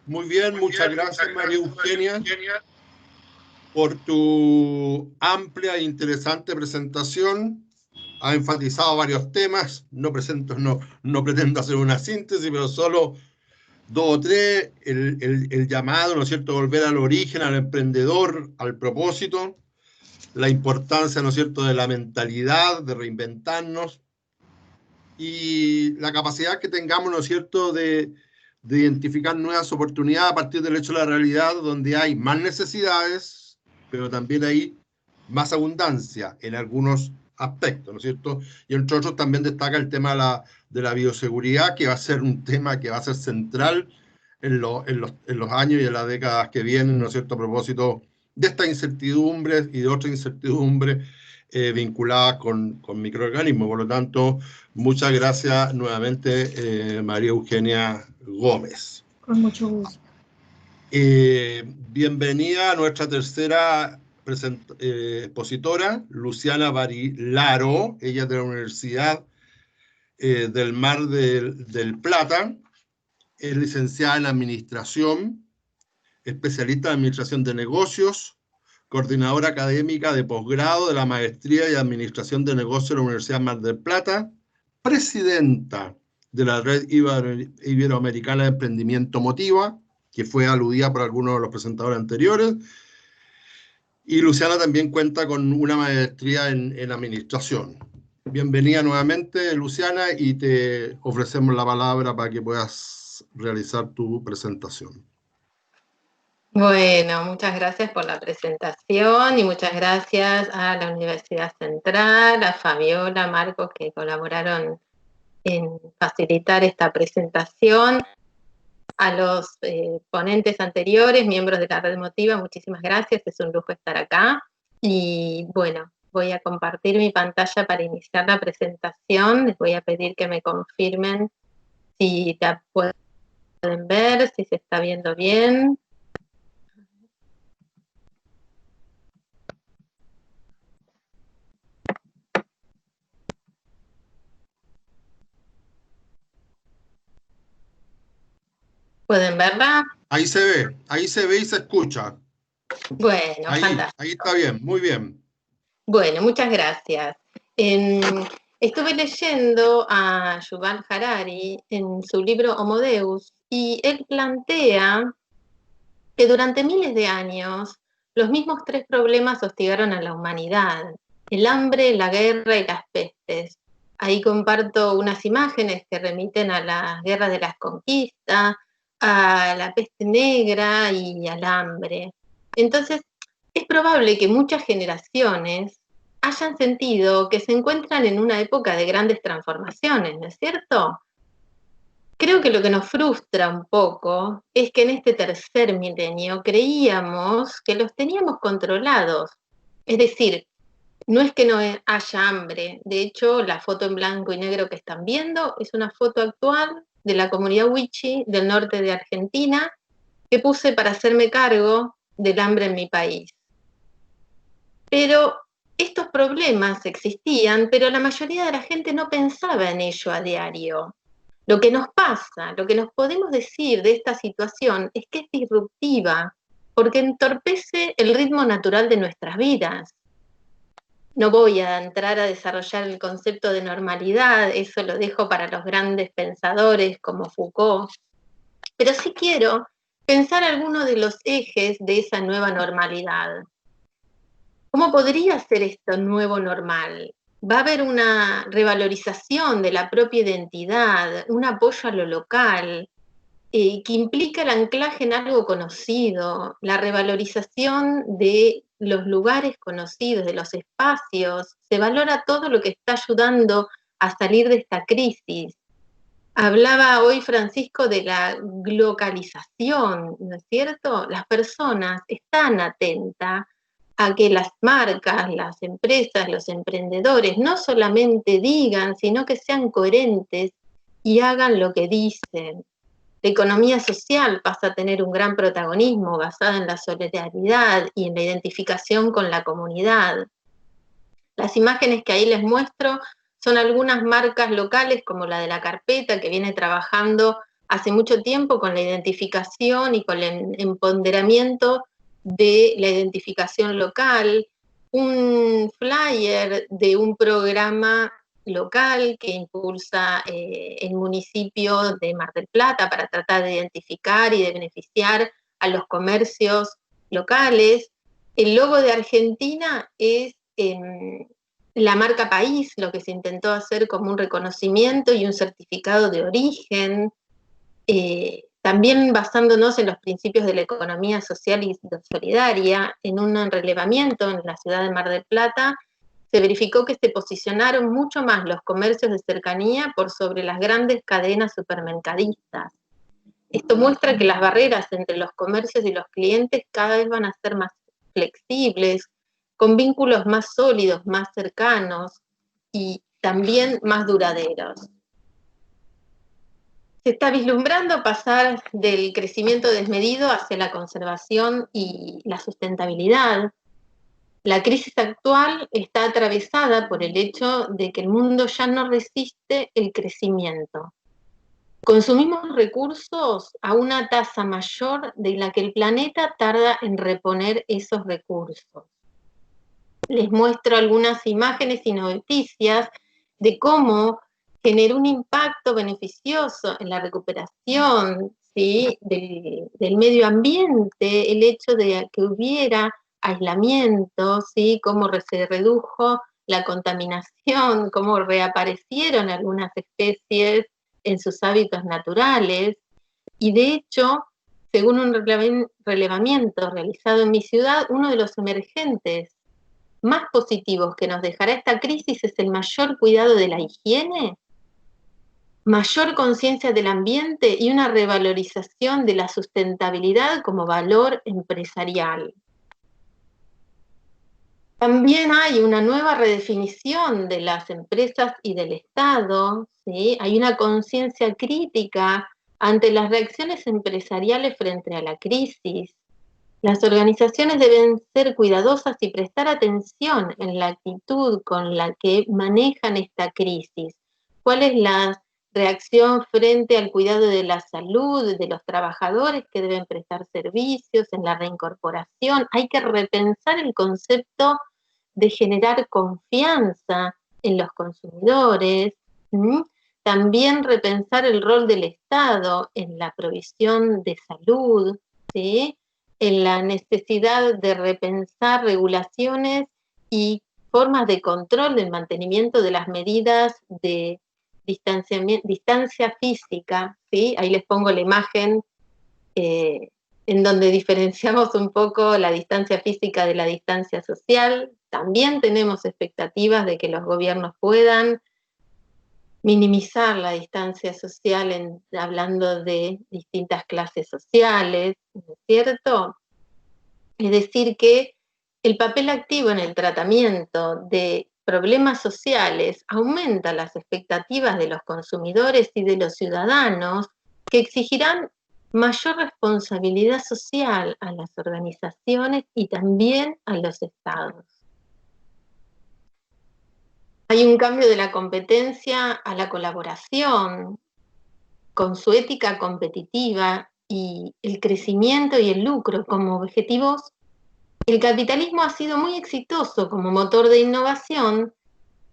Muy bien, muchas gracias, María Eugenia, por tu amplia e interesante presentación. Ha enfatizado varios temas. No pretendo hacer una síntesis, pero solo dos o tres. El llamado, ¿no es cierto?, volver al origen, al emprendedor, al propósito. La importancia, ¿no es cierto?, de la mentalidad, de reinventarnos. Y la capacidad que tengamos, ¿no es cierto?, de identificar nuevas oportunidades a partir del hecho de la realidad, donde hay más necesidades, pero también hay más abundancia en algunos aspectos, ¿no es cierto? Y entre otros también destaca el tema de la bioseguridad, que va a ser un tema que va a ser central en los años y en las décadas que vienen, ¿no es cierto?, a propósito de esta incertidumbre y de otras incertidumbres vinculadas con microorganismos. Por lo tanto, muchas gracias nuevamente, María Eugenia Gómez. Con mucho gusto. Bienvenida a nuestra tercera expositora, Luciana Barilaro. Ella es de la Universidad del Mar del Plata. Es licenciada en Administración, especialista en Administración de Negocios, coordinadora académica de posgrado de la Maestría y Administración de Negocios de la Universidad Mar del Plata, presidenta de la Red Iberoamericana de Emprendimiento Motiva, que fue aludida por algunos de los presentadores anteriores. Y Luciana también cuenta con una maestría en Administración. Bienvenida nuevamente, Luciana, y te ofrecemos la palabra para que puedas realizar tu presentación. Bueno, muchas gracias por la presentación y muchas gracias a la Universidad Central, a Fabiola, Marcos, que colaboraron en facilitar esta presentación. A los ponentes anteriores, miembros de la Red Motiva, muchísimas gracias, es un lujo estar acá. Y bueno, voy a compartir mi pantalla para iniciar la presentación. Les voy a pedir que me confirmen si la pueden ver, si se está viendo bien. ¿Pueden verla? Ahí se ve y se escucha. Bueno, fantástico. Ahí está bien, muy bien. Bueno, muchas gracias. Estuve leyendo a Yuval Harari en su libro Homo Deus, y él plantea que durante miles de años los mismos tres problemas hostigaron a la humanidad: el hambre, la guerra y las pestes. Ahí comparto unas imágenes que remiten a las guerras de las conquistas, a la peste negra y al hambre. Entonces, es probable que muchas generaciones hayan sentido que se encuentran en una época de grandes transformaciones, ¿no es cierto? Creo que lo que nos frustra un poco es que en este tercer milenio creíamos que los teníamos controlados. Es decir, no es que no haya hambre. De hecho, la foto en blanco y negro que están viendo es una foto actual de la comunidad Wichi del norte de Argentina, que puse para hacerme cargo del hambre en mi país. Pero estos problemas existían, pero la mayoría de la gente no pensaba en ello a diario. Lo que nos pasa, lo que nos podemos decir de esta situación es que es disruptiva, porque entorpece el ritmo natural de nuestras vidas. No voy a entrar a desarrollar el concepto de normalidad, eso lo dejo para los grandes pensadores como Foucault, pero sí quiero pensar algunos de los ejes de esa nueva normalidad. ¿Cómo podría ser esto nuevo normal? Va a haber una revalorización de la propia identidad, un apoyo a lo local, que implica el anclaje en algo conocido, la revalorización de los lugares conocidos, de los espacios. Se valora todo lo que está ayudando a salir de esta crisis. Hablaba hoy Francisco de la globalización, ¿no es cierto? Las personas están atentas a que las marcas, las empresas, los emprendedores no solamente digan, sino que sean coherentes y hagan lo que dicen. La economía social pasa a tener un gran protagonismo basada en la solidaridad y en la identificación con la comunidad. Las imágenes que ahí les muestro son algunas marcas locales como la de La Carpeta, que viene trabajando hace mucho tiempo con la identificación y con el empoderamiento de la identificación local, un flyer de un programa local que impulsa el municipio de Mar del Plata para tratar de identificar y de beneficiar a los comercios locales. El logo de Argentina es la marca país, lo que se intentó hacer como un reconocimiento y un certificado de origen, también basándonos en los principios de la economía social y solidaria. En un relevamiento en la ciudad de Mar del Plata se verificó que se posicionaron mucho más los comercios de cercanía por sobre las grandes cadenas supermercadistas. Esto muestra que las barreras entre los comercios y los clientes cada vez van a ser más flexibles, con vínculos más sólidos, más cercanos y también más duraderos. Se está vislumbrando pasar del crecimiento desmedido hacia la conservación y la sustentabilidad. La crisis actual está atravesada por el hecho de que el mundo ya no resiste el crecimiento. Consumimos recursos a una tasa mayor de la que el planeta tarda en reponer esos recursos. Les muestro algunas imágenes y noticias de cómo generó un impacto beneficioso en la recuperación, ¿sí?, del medio ambiente, el hecho de que hubiera aislamiento, ¿sí?, cómo se redujo la contaminación, cómo reaparecieron algunas especies en sus hábitos naturales. Y de hecho, según un relevamiento realizado en mi ciudad, uno de los emergentes más positivos que nos dejará esta crisis es el mayor cuidado de la higiene mayor conciencia del ambiente y una revalorización de la sustentabilidad como valor empresarial. También hay una nueva redefinición de las empresas y del Estado, ¿sí? Hay una conciencia crítica ante las reacciones empresariales frente a la crisis. Las organizaciones deben ser cuidadosas y prestar atención en la actitud con la que manejan esta crisis. ¿Cuál es la reacción frente al cuidado de la salud de los trabajadores que deben prestar servicios, en la reincorporación? Hay que repensar el concepto de generar confianza en los consumidores. También repensar el rol del Estado en la provisión de salud, ¿sí? En la necesidad de repensar regulaciones y formas de control del mantenimiento de las medidas de distancia física, ¿sí? Ahí les pongo la imagen en donde diferenciamos un poco la distancia física de la distancia social. También tenemos expectativas de que los gobiernos puedan minimizar la distancia social hablando de distintas clases sociales, ¿no es cierto? Es decir, que el papel activo en el tratamiento de problemas sociales aumenta las expectativas de los consumidores y de los ciudadanos, que exigirán mayor responsabilidad social a las organizaciones y también a los estados. Hay un cambio de la competencia a la colaboración, con su ética competitiva y el crecimiento y el lucro como objetivos. El capitalismo ha sido muy exitoso como motor de innovación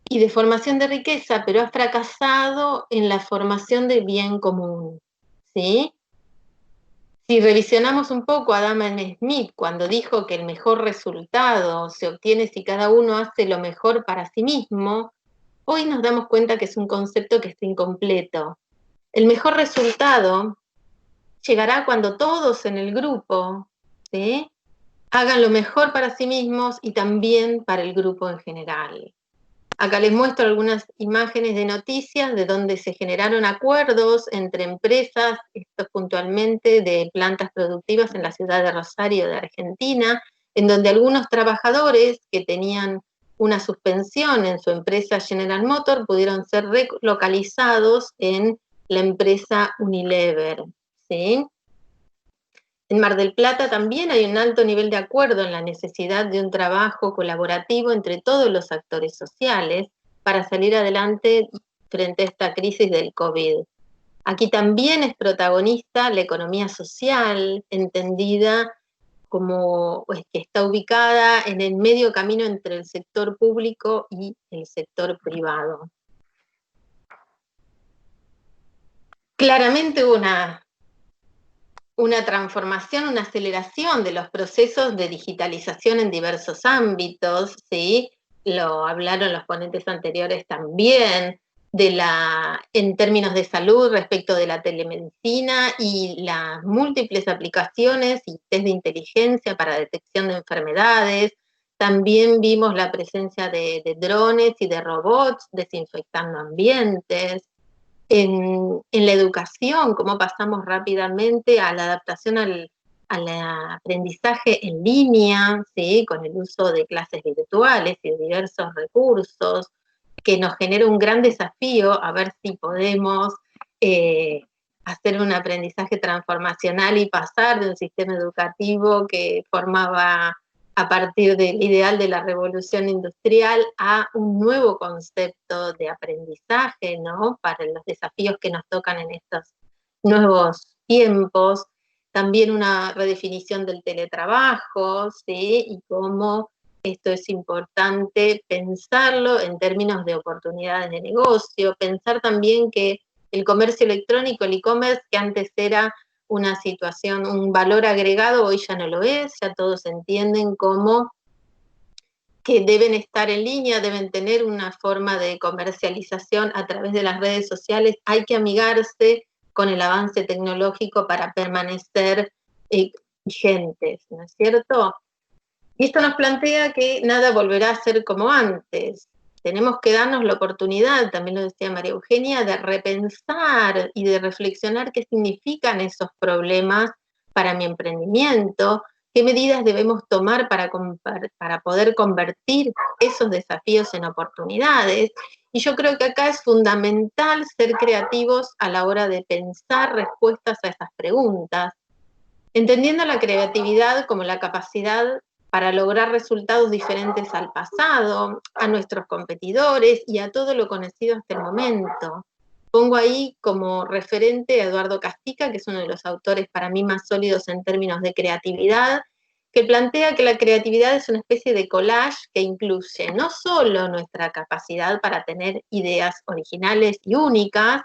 y de formación de riqueza, pero ha fracasado en la formación del bien común, ¿sí? Si revisionamos un poco a Adam Smith cuando dijo que el mejor resultado se obtiene si cada uno hace lo mejor para sí mismo, hoy nos damos cuenta que es un concepto que está incompleto. El mejor resultado llegará cuando todos en el grupo, ¿sí?, hagan lo mejor para sí mismos y también para el grupo en general. Acá les muestro algunas imágenes de noticias de donde se generaron acuerdos entre empresas, esto puntualmente de plantas productivas en la ciudad de Rosario de Argentina, en donde algunos trabajadores que tenían una suspensión en su empresa General Motors pudieron ser relocalizados en la empresa Unilever, ¿sí? En Mar del Plata también hay un alto nivel de acuerdo en la necesidad de un trabajo colaborativo entre todos los actores sociales para salir adelante frente a esta crisis del COVID. Aquí también es protagonista la economía social, entendida como que está ubicada en el medio camino entre el sector público y el sector privado. Claramente hubo una transformación, una aceleración de los procesos de digitalización en diversos ámbitos, ¿sí? Lo hablaron los ponentes anteriores también, en términos de salud respecto de la telemedicina y las múltiples aplicaciones y test de inteligencia para detección de enfermedades. También vimos la presencia de drones y de robots desinfectando ambientes. En la educación, cómo pasamos rápidamente a la adaptación al aprendizaje en línea, ¿sí?, con el uso de clases virtuales y de diversos recursos, que nos genera un gran desafío a ver si podemos hacer un aprendizaje transformacional y pasar de un sistema educativo que formaba a partir del ideal de la revolución industrial a un nuevo concepto de aprendizaje, ¿no?, para los desafíos que nos tocan en estos nuevos tiempos. También una redefinición del teletrabajo, ¿sí?, y cómo esto es importante pensarlo en términos de oportunidades de negocio, pensar también que el comercio electrónico, el e-commerce, que antes era una situación, un valor agregado, hoy ya no lo es, ya todos entienden cómo que deben estar en línea, deben tener una forma de comercialización a través de las redes sociales, hay que amigarse con el avance tecnológico para permanecer vigentes, ¿no es cierto? Y esto nos plantea que nada volverá a ser como antes, tenemos que darnos la oportunidad, también lo decía María Eugenia, de repensar y de reflexionar qué significan esos problemas para mi emprendimiento, qué medidas debemos tomar para poder convertir esos desafíos en oportunidades. Y yo creo que acá es fundamental ser creativos a la hora de pensar respuestas a esas preguntas, entendiendo la creatividad como la capacidad para lograr resultados diferentes al pasado, a nuestros competidores y a todo lo conocido hasta el momento. Pongo ahí como referente a Eduardo Castica, que es uno de los autores para mí más sólidos en términos de creatividad, que plantea que la creatividad es una especie de collage que incluye no solo nuestra capacidad para tener ideas originales y únicas,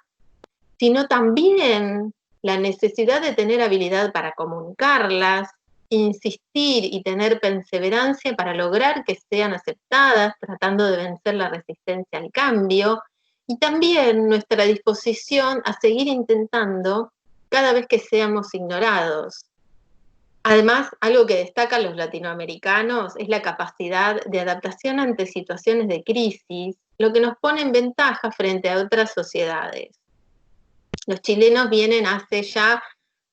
sino también la necesidad de tener habilidad para comunicarlas, insistir y tener perseverancia para lograr que sean aceptadas, tratando de vencer la resistencia al cambio, y también nuestra disposición a seguir intentando cada vez que seamos ignorados. Además, algo que destacan los latinoamericanos es la capacidad de adaptación ante situaciones de crisis, lo que nos pone en ventaja frente a otras sociedades. Los chilenos vienen hace ya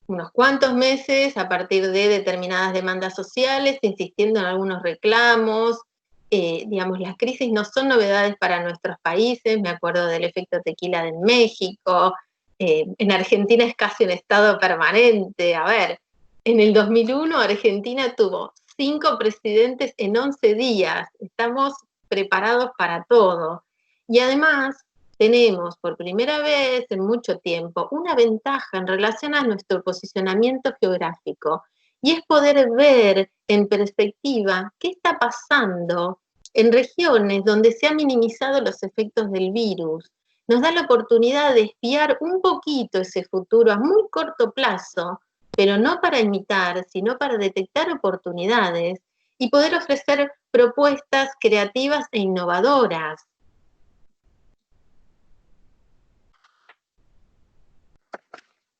unos cuantos meses, a partir de determinadas demandas sociales, insistiendo en algunos reclamos. Digamos, las crisis no son novedades para nuestros países, me acuerdo del efecto tequila en México, en Argentina es casi un estado permanente. A ver, en el 2001 Argentina tuvo 5 presidentes en 11 días, estamos preparados para todo. Y además, tenemos por primera vez en mucho tiempo una ventaja en relación a nuestro posicionamiento geográfico, y es poder ver en perspectiva qué está pasando en regiones donde se han minimizado los efectos del virus. Nos da la oportunidad de espiar un poquito ese futuro a muy corto plazo, pero no para imitar, sino para detectar oportunidades y poder ofrecer propuestas creativas e innovadoras.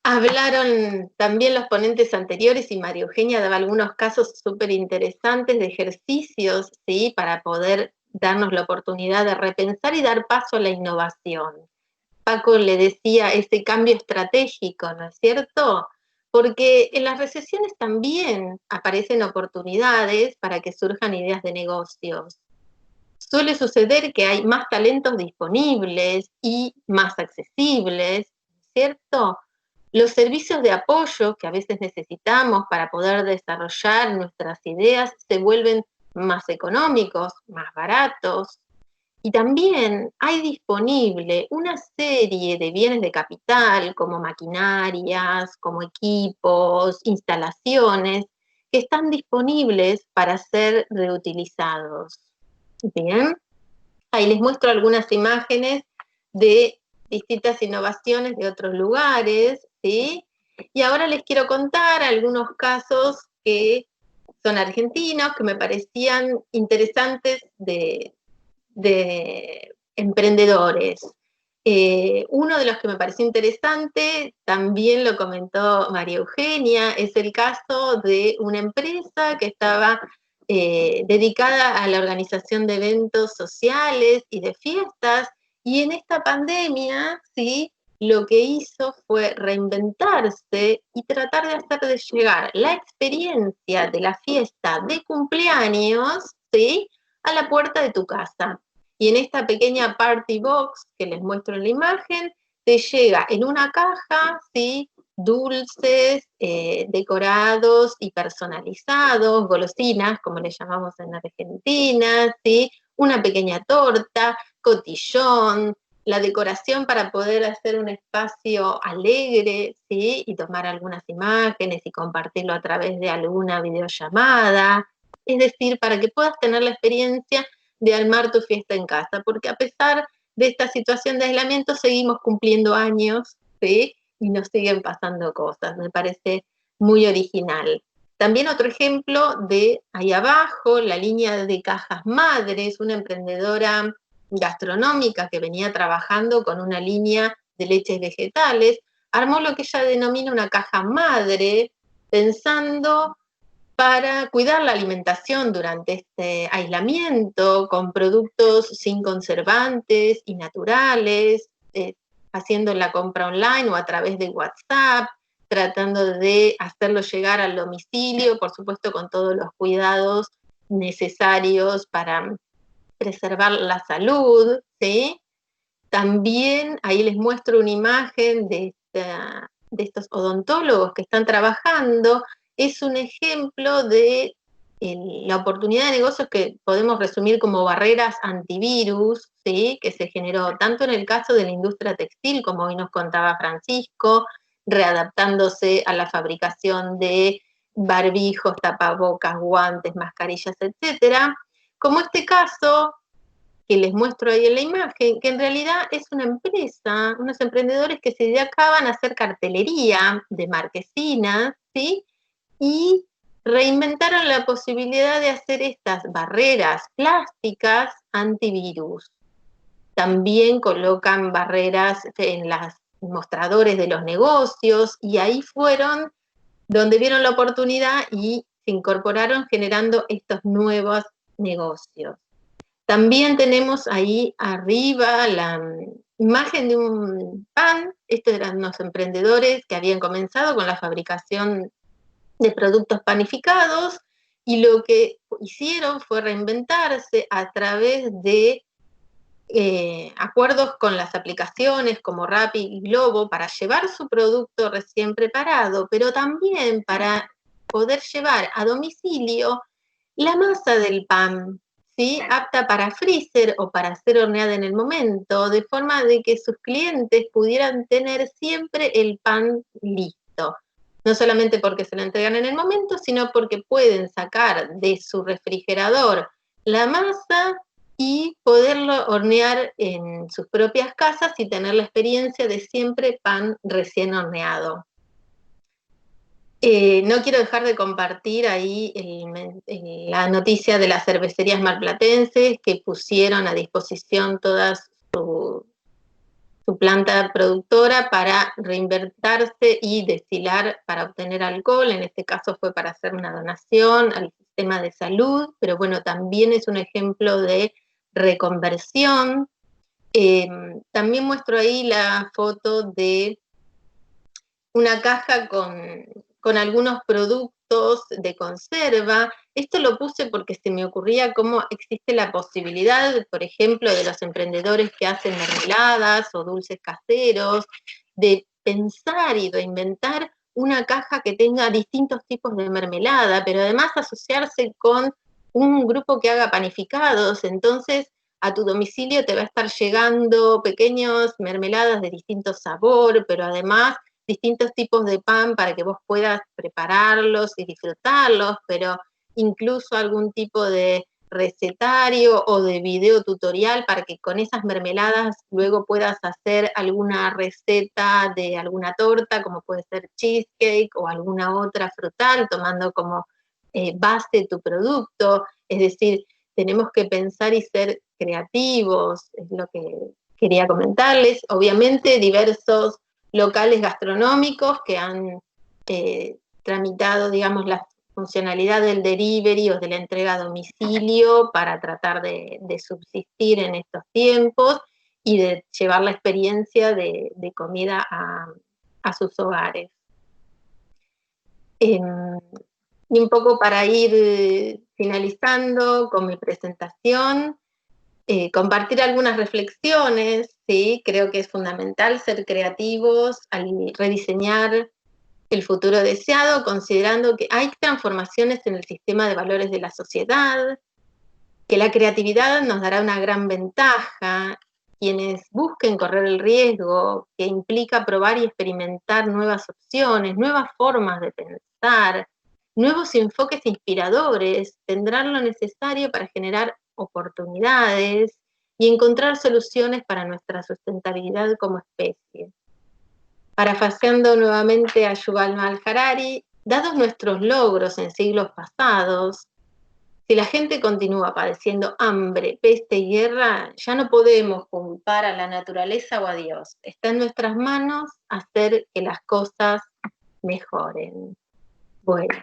Hablaron también los ponentes anteriores y María Eugenia daba algunos casos súper interesantes de ejercicios, ¿sí?, para poder darnos la oportunidad de repensar y dar paso a la innovación. Paco le decía ese cambio estratégico, ¿no es cierto? Porque en las recesiones también aparecen oportunidades para que surjan ideas de negocios. Suele suceder que hay más talentos disponibles y más accesibles, ¿cierto? Los servicios de apoyo que a veces necesitamos para poder desarrollar nuestras ideas se vuelven más económicos, más baratos. Y también hay disponible una serie de bienes de capital, como maquinarias, como equipos, instalaciones, que están disponibles para ser reutilizados. Bien, ahí les muestro algunas imágenes de distintas innovaciones de otros lugares, ¿sí? Y ahora les quiero contar algunos casos que son argentinos, que me parecían interesantes de emprendedores. Uno de los que me pareció interesante, también lo comentó María Eugenia, es el caso de una empresa que estaba dedicada a la organización de eventos sociales y de fiestas, y en esta pandemia, ¿sí?, lo que hizo fue reinventarse y tratar de hacer de llegar la experiencia de la fiesta de cumpleaños, ¿sí?, a la puerta de tu casa. Y en esta pequeña party box que les muestro en la imagen, te llega en una caja, ¿sí?, dulces, decorados y personalizados, golosinas, como le llamamos en Argentina, ¿sí?, una pequeña torta, cotillón, la decoración para poder hacer un espacio alegre, ¿sí?, y tomar algunas imágenes y compartirlo a través de alguna videollamada. Es decir, para que puedas tener la experiencia de armar tu fiesta en casa, porque a pesar de esta situación de aislamiento seguimos cumpliendo años, ¿sí?, y nos siguen pasando cosas. Me parece muy original. También otro ejemplo de ahí abajo, la línea de cajas madres, una emprendedora gastronómica que venía trabajando con una línea de leches vegetales, armó lo que ella denomina una caja madre, pensando para cuidar la alimentación durante este aislamiento, con productos sin conservantes y naturales, haciendo la compra online o a través de WhatsApp, tratando de hacerlo llegar al domicilio, por supuesto con todos los cuidados necesarios para preservar la salud, ¿sí? También ahí les muestro una imagen de estos odontólogos que están trabajando. Es un ejemplo de la oportunidad de negocios que podemos resumir como barreras antivirus, ¿sí? Que se generó tanto en el caso de la industria textil, como hoy nos contaba Francisco, readaptándose a la fabricación de barbijos, tapabocas, guantes, mascarillas, etcétera, como este caso que les muestro ahí en la imagen, que en realidad es una empresa, unos emprendedores que se dedicaban a hacer cartelería de marquesinas, ¿sí? Y reinventaron la posibilidad de hacer estas barreras plásticas antivirus. También colocan barreras en los mostradores de los negocios, y ahí fueron donde vieron la oportunidad y se incorporaron generando estos nuevos negocios. También tenemos ahí arriba la imagen de un pan. Estos eran unos emprendedores que habían comenzado con la fabricación de productos panificados, y lo que hicieron fue reinventarse a través de acuerdos con las aplicaciones como Rappi y Globo para llevar su producto recién preparado, pero también para poder llevar a domicilio la masa del pan, ¿sí? Apta para freezer o para ser horneada en el momento, de forma de que sus clientes pudieran tener siempre el pan listo. No solamente porque se lo entregan en el momento, sino porque pueden sacar de su refrigerador la masa y poderlo hornear en sus propias casas y tener la experiencia de siempre pan recién horneado. No quiero dejar de compartir ahí la noticia de las cervecerías marplatenses que pusieron a disposición toda su planta productora para reinventarse y destilar para obtener alcohol. En este caso fue para hacer una donación al sistema de salud, pero bueno, también es un ejemplo de reconversión. También muestro ahí la foto de una caja con algunos productos de conserva. Esto lo puse porque se me ocurría cómo existe la posibilidad, por ejemplo, de los emprendedores que hacen mermeladas o dulces caseros, de pensar y reinventar una caja que tenga distintos tipos de mermelada, pero además asociarse con un grupo que haga panificados. Entonces, a tu domicilio te va a estar llegando pequeños mermeladas de distinto sabor, pero además distintos tipos de pan para que vos puedas prepararlos y disfrutarlos, pero incluso algún tipo de recetario o de video tutorial para que con esas mermeladas luego puedas hacer alguna receta de alguna torta, como puede ser cheesecake o alguna otra frutal, tomando como base tu producto. Es decir, tenemos que pensar y ser creativos, es lo que quería comentarles. Obviamente diversos locales gastronómicos que han tramitado, digamos, la funcionalidad del delivery o de la entrega a domicilio para tratar de subsistir en estos tiempos y de llevar la experiencia de comida a sus hogares. Y un poco para ir finalizando con mi presentación, compartir algunas reflexiones, ¿sí? Creo que es fundamental ser creativos al rediseñar el futuro deseado, considerando que hay transformaciones en el sistema de valores de la sociedad, que la creatividad nos dará una gran ventaja. Quienes busquen correr el riesgo que implica probar y experimentar nuevas opciones, nuevas formas de pensar, nuevos enfoques inspiradores, tendrán lo necesario para generar oportunidades y encontrar soluciones para nuestra sustentabilidad como especie. Parafraseando nuevamente a Yuval Noah Harari, dados nuestros logros en siglos pasados, si la gente continúa padeciendo hambre, peste y guerra, ya no podemos culpar a la naturaleza o a Dios. Está en nuestras manos hacer que las cosas mejoren. Bueno,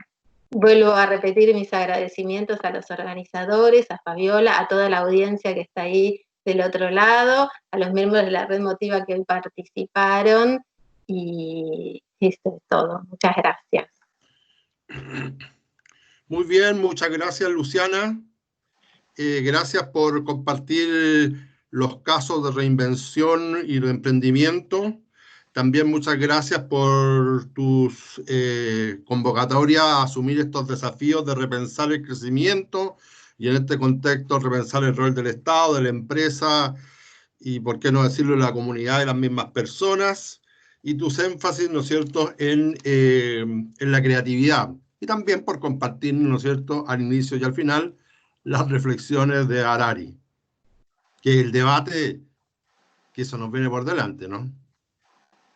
Vuelvo a repetir mis agradecimientos a los organizadores, a Fabiola, a toda la audiencia que está ahí del otro lado, a los miembros de la Red Motiva que hoy participaron, y esto es todo. Muchas gracias. Muy bien, muchas gracias, Luciana. Gracias por compartir los casos de reinvención y de emprendimiento. También muchas gracias por tus convocatorias a asumir estos desafíos de repensar el crecimiento y en este contexto repensar el rol del Estado, de la empresa y, por qué no decirlo, de la comunidad de las mismas personas, y tus énfasis, ¿no es cierto?, en la creatividad. Y también por compartir, ¿no es cierto?, al inicio y al final, las reflexiones de Harari, que el debate, que eso nos viene por delante, ¿no?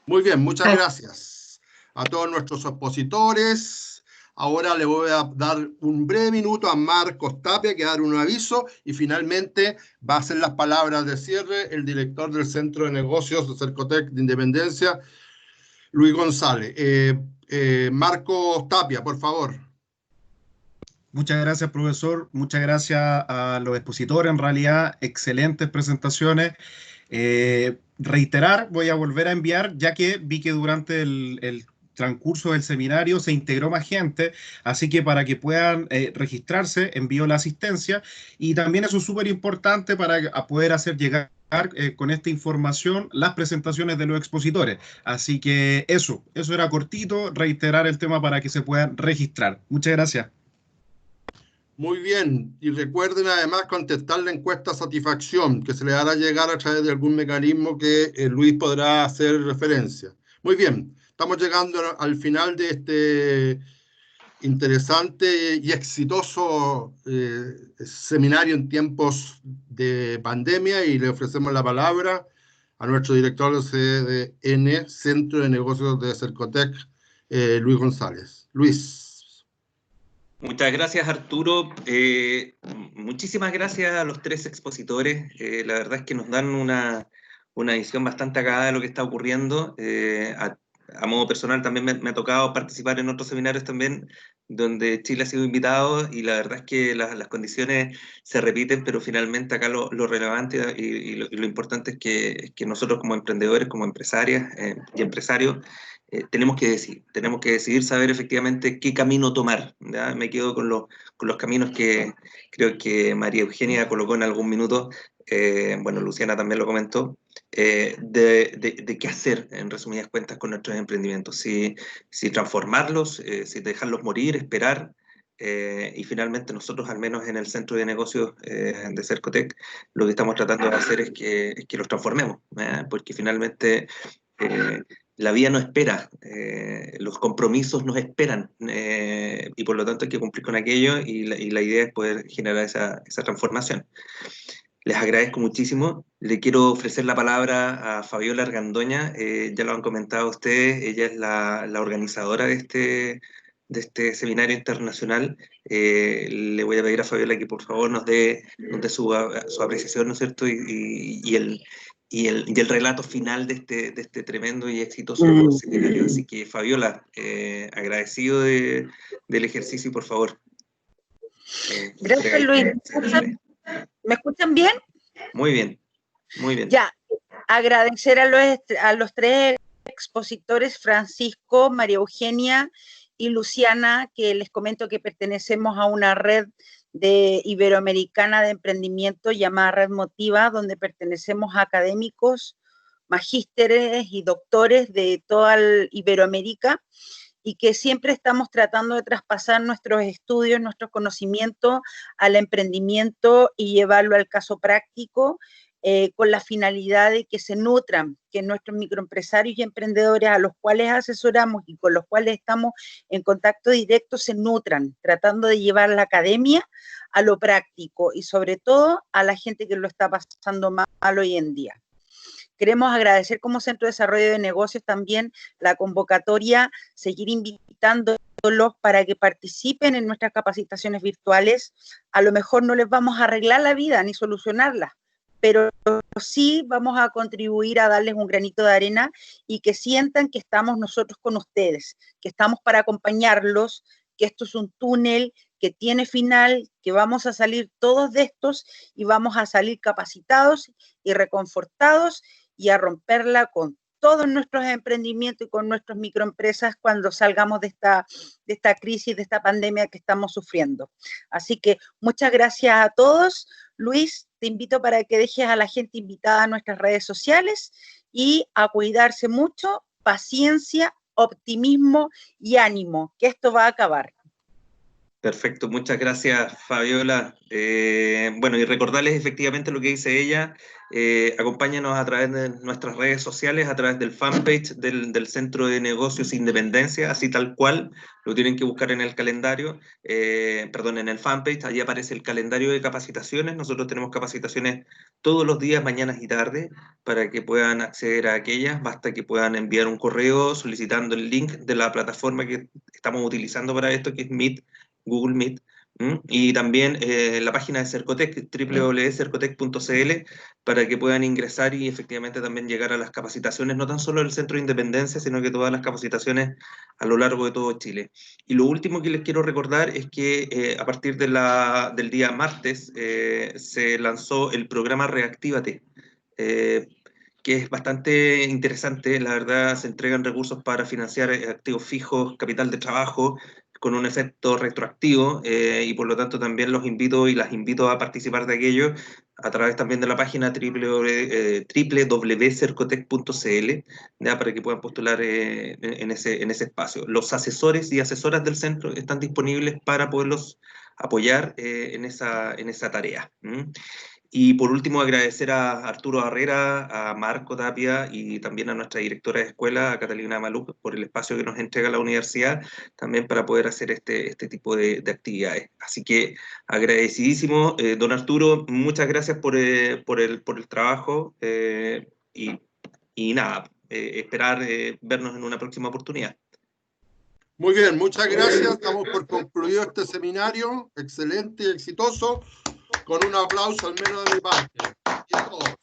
Muy bien, muchas gracias a todos nuestros expositores. Ahora le voy a dar un breve minuto a Marcos Tapia, que va a dar un aviso, y finalmente va a hacer las palabras de cierre el director del Centro de Negocios de Cercotec de Independencia, Luis González. Marcos Tapia, por favor. Muchas gracias, profesor. Muchas gracias a los expositores. En realidad, excelentes presentaciones. Reiterar, voy a volver a enviar, ya que vi que durante el transcurso del seminario se integró más gente, así que para que puedan registrarse, envío la asistencia, y también eso es súper importante para poder hacer llegar con esta información las presentaciones de los expositores. Así que eso era cortito, reiterar el tema para que se puedan registrar. Muchas gracias. Muy bien, y recuerden además contestar la encuesta satisfacción, que se le hará llegar a través de algún mecanismo que Luis podrá hacer referencia. Muy bien, estamos llegando al final de este interesante y exitoso seminario en tiempos de pandemia, y le ofrecemos la palabra a nuestro director de CDN, Centro de Negocios de Cercotec, Luis González. Luis. Muchas gracias, Arturo. Muchísimas gracias a los tres expositores. La verdad es que nos dan una visión bastante acabada de lo que está ocurriendo. A modo personal también me ha tocado participar en otros seminarios también, donde Chile ha sido invitado, y la verdad es que las condiciones se repiten, pero finalmente acá lo relevante y lo importante es que nosotros como emprendedores, como empresarias y empresarios, tenemos que decidir saber efectivamente qué camino tomar, ¿ya? Me quedo con los caminos que creo que María Eugenia colocó en algún minuto, bueno, Luciana también lo comentó, de qué hacer, en resumidas cuentas, con nuestros emprendimientos, si transformarlos, si dejarlos morir, esperar, y finalmente nosotros, al menos en el Centro de Negocios de Cercotec, lo que estamos tratando de hacer es que los transformemos, porque finalmente la vida no espera, los compromisos nos esperan, y por lo tanto hay que cumplir con aquello, y la idea es poder generar esa transformación. Les agradezco muchísimo. Le quiero ofrecer la palabra a Fabiola Argandoña. Ya lo han comentado ustedes, ella es la organizadora de este seminario internacional. Le voy a pedir a Fabiola que por favor nos dé su apreciación, ¿no es cierto? Y el relato final de este tremendo y exitoso seminario. Así que, Fabiola, agradecido del ejercicio, y por favor. Gracias, Luis. ¿Me escuchan bien? Muy bien, muy bien. Ya, agradecer a los tres expositores, Francisco, María Eugenia y Luciana, que les comento que pertenecemos a una red iberoamericana de emprendimiento llamada Red Motiva, donde pertenecemos a académicos, magísteres y doctores de toda Iberoamérica, y que siempre estamos tratando de traspasar nuestros estudios, nuestros conocimientos al emprendimiento y llevarlo al caso práctico, con la finalidad de que se nutran, que nuestros microempresarios y emprendedores a los cuales asesoramos y con los cuales estamos en contacto directo se nutran, tratando de llevar la academia a lo práctico y sobre todo a la gente que lo está pasando mal hoy en día. Queremos agradecer como Centro de Desarrollo de Negocios también la convocatoria, seguir invitándolos para que participen en nuestras capacitaciones virtuales. A lo mejor no les vamos a arreglar la vida ni solucionarla, pero sí vamos a contribuir a darles un granito de arena y que sientan que estamos nosotros con ustedes, que estamos para acompañarlos, que esto es un túnel que tiene final, que vamos a salir todos de estos y vamos a salir capacitados y reconfortados y a romperla con todos nuestros emprendimientos y con nuestras microempresas cuando salgamos de esta crisis, de esta pandemia que estamos sufriendo. Así que muchas gracias a todos. Luis, te invito para que dejes a la gente invitada a nuestras redes sociales y a cuidarse mucho, paciencia, optimismo y ánimo, que esto va a acabar. Perfecto, muchas gracias, Fabiola. Bueno, y recordarles efectivamente lo que dice ella. Acompáñanos a través de nuestras redes sociales, a través del fanpage del Centro de Negocios Independencia, así tal cual, lo tienen que buscar en el calendario, en el fanpage, allí aparece el calendario de capacitaciones. Nosotros tenemos capacitaciones todos los días, mañanas y tardes, para que puedan acceder a aquellas. Basta que puedan enviar un correo solicitando el link de la plataforma que estamos utilizando para esto, que es Meet, Google Meet, y también la página de Cercotec, www.cercotec.cl, para que puedan ingresar y efectivamente también llegar a las capacitaciones, no tan solo del Centro de Independencia, sino que todas las capacitaciones a lo largo de todo Chile. Y lo último que les quiero recordar es que a partir del día martes se lanzó el programa Reactívate, que es bastante interesante. La verdad, se entregan recursos para financiar activos fijos, capital de trabajo, con un efecto retroactivo, y por lo tanto también los invito y las invito a participar de aquello a través también de la página www.cercotec.cl, para que puedan postular en ese espacio. Los asesores y asesoras del centro están disponibles para poderlos apoyar en esa tarea. Y por último, agradecer a Arturo Barrera, a Marco Tapia y también a nuestra directora de escuela, a Catalina Maluk, por el espacio que nos entrega la universidad, también para poder hacer este tipo de actividades. Así que agradecidísimo, don Arturo, muchas gracias por el trabajo, y nada, esperar vernos en una próxima oportunidad. Muy bien, muchas gracias. Damos por concluido este seminario, excelente y exitoso, con un aplauso al menos de mi parte. Y a todos.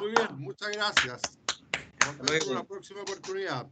Muy bien, muchas gracias. Nos vemos en una próxima oportunidad.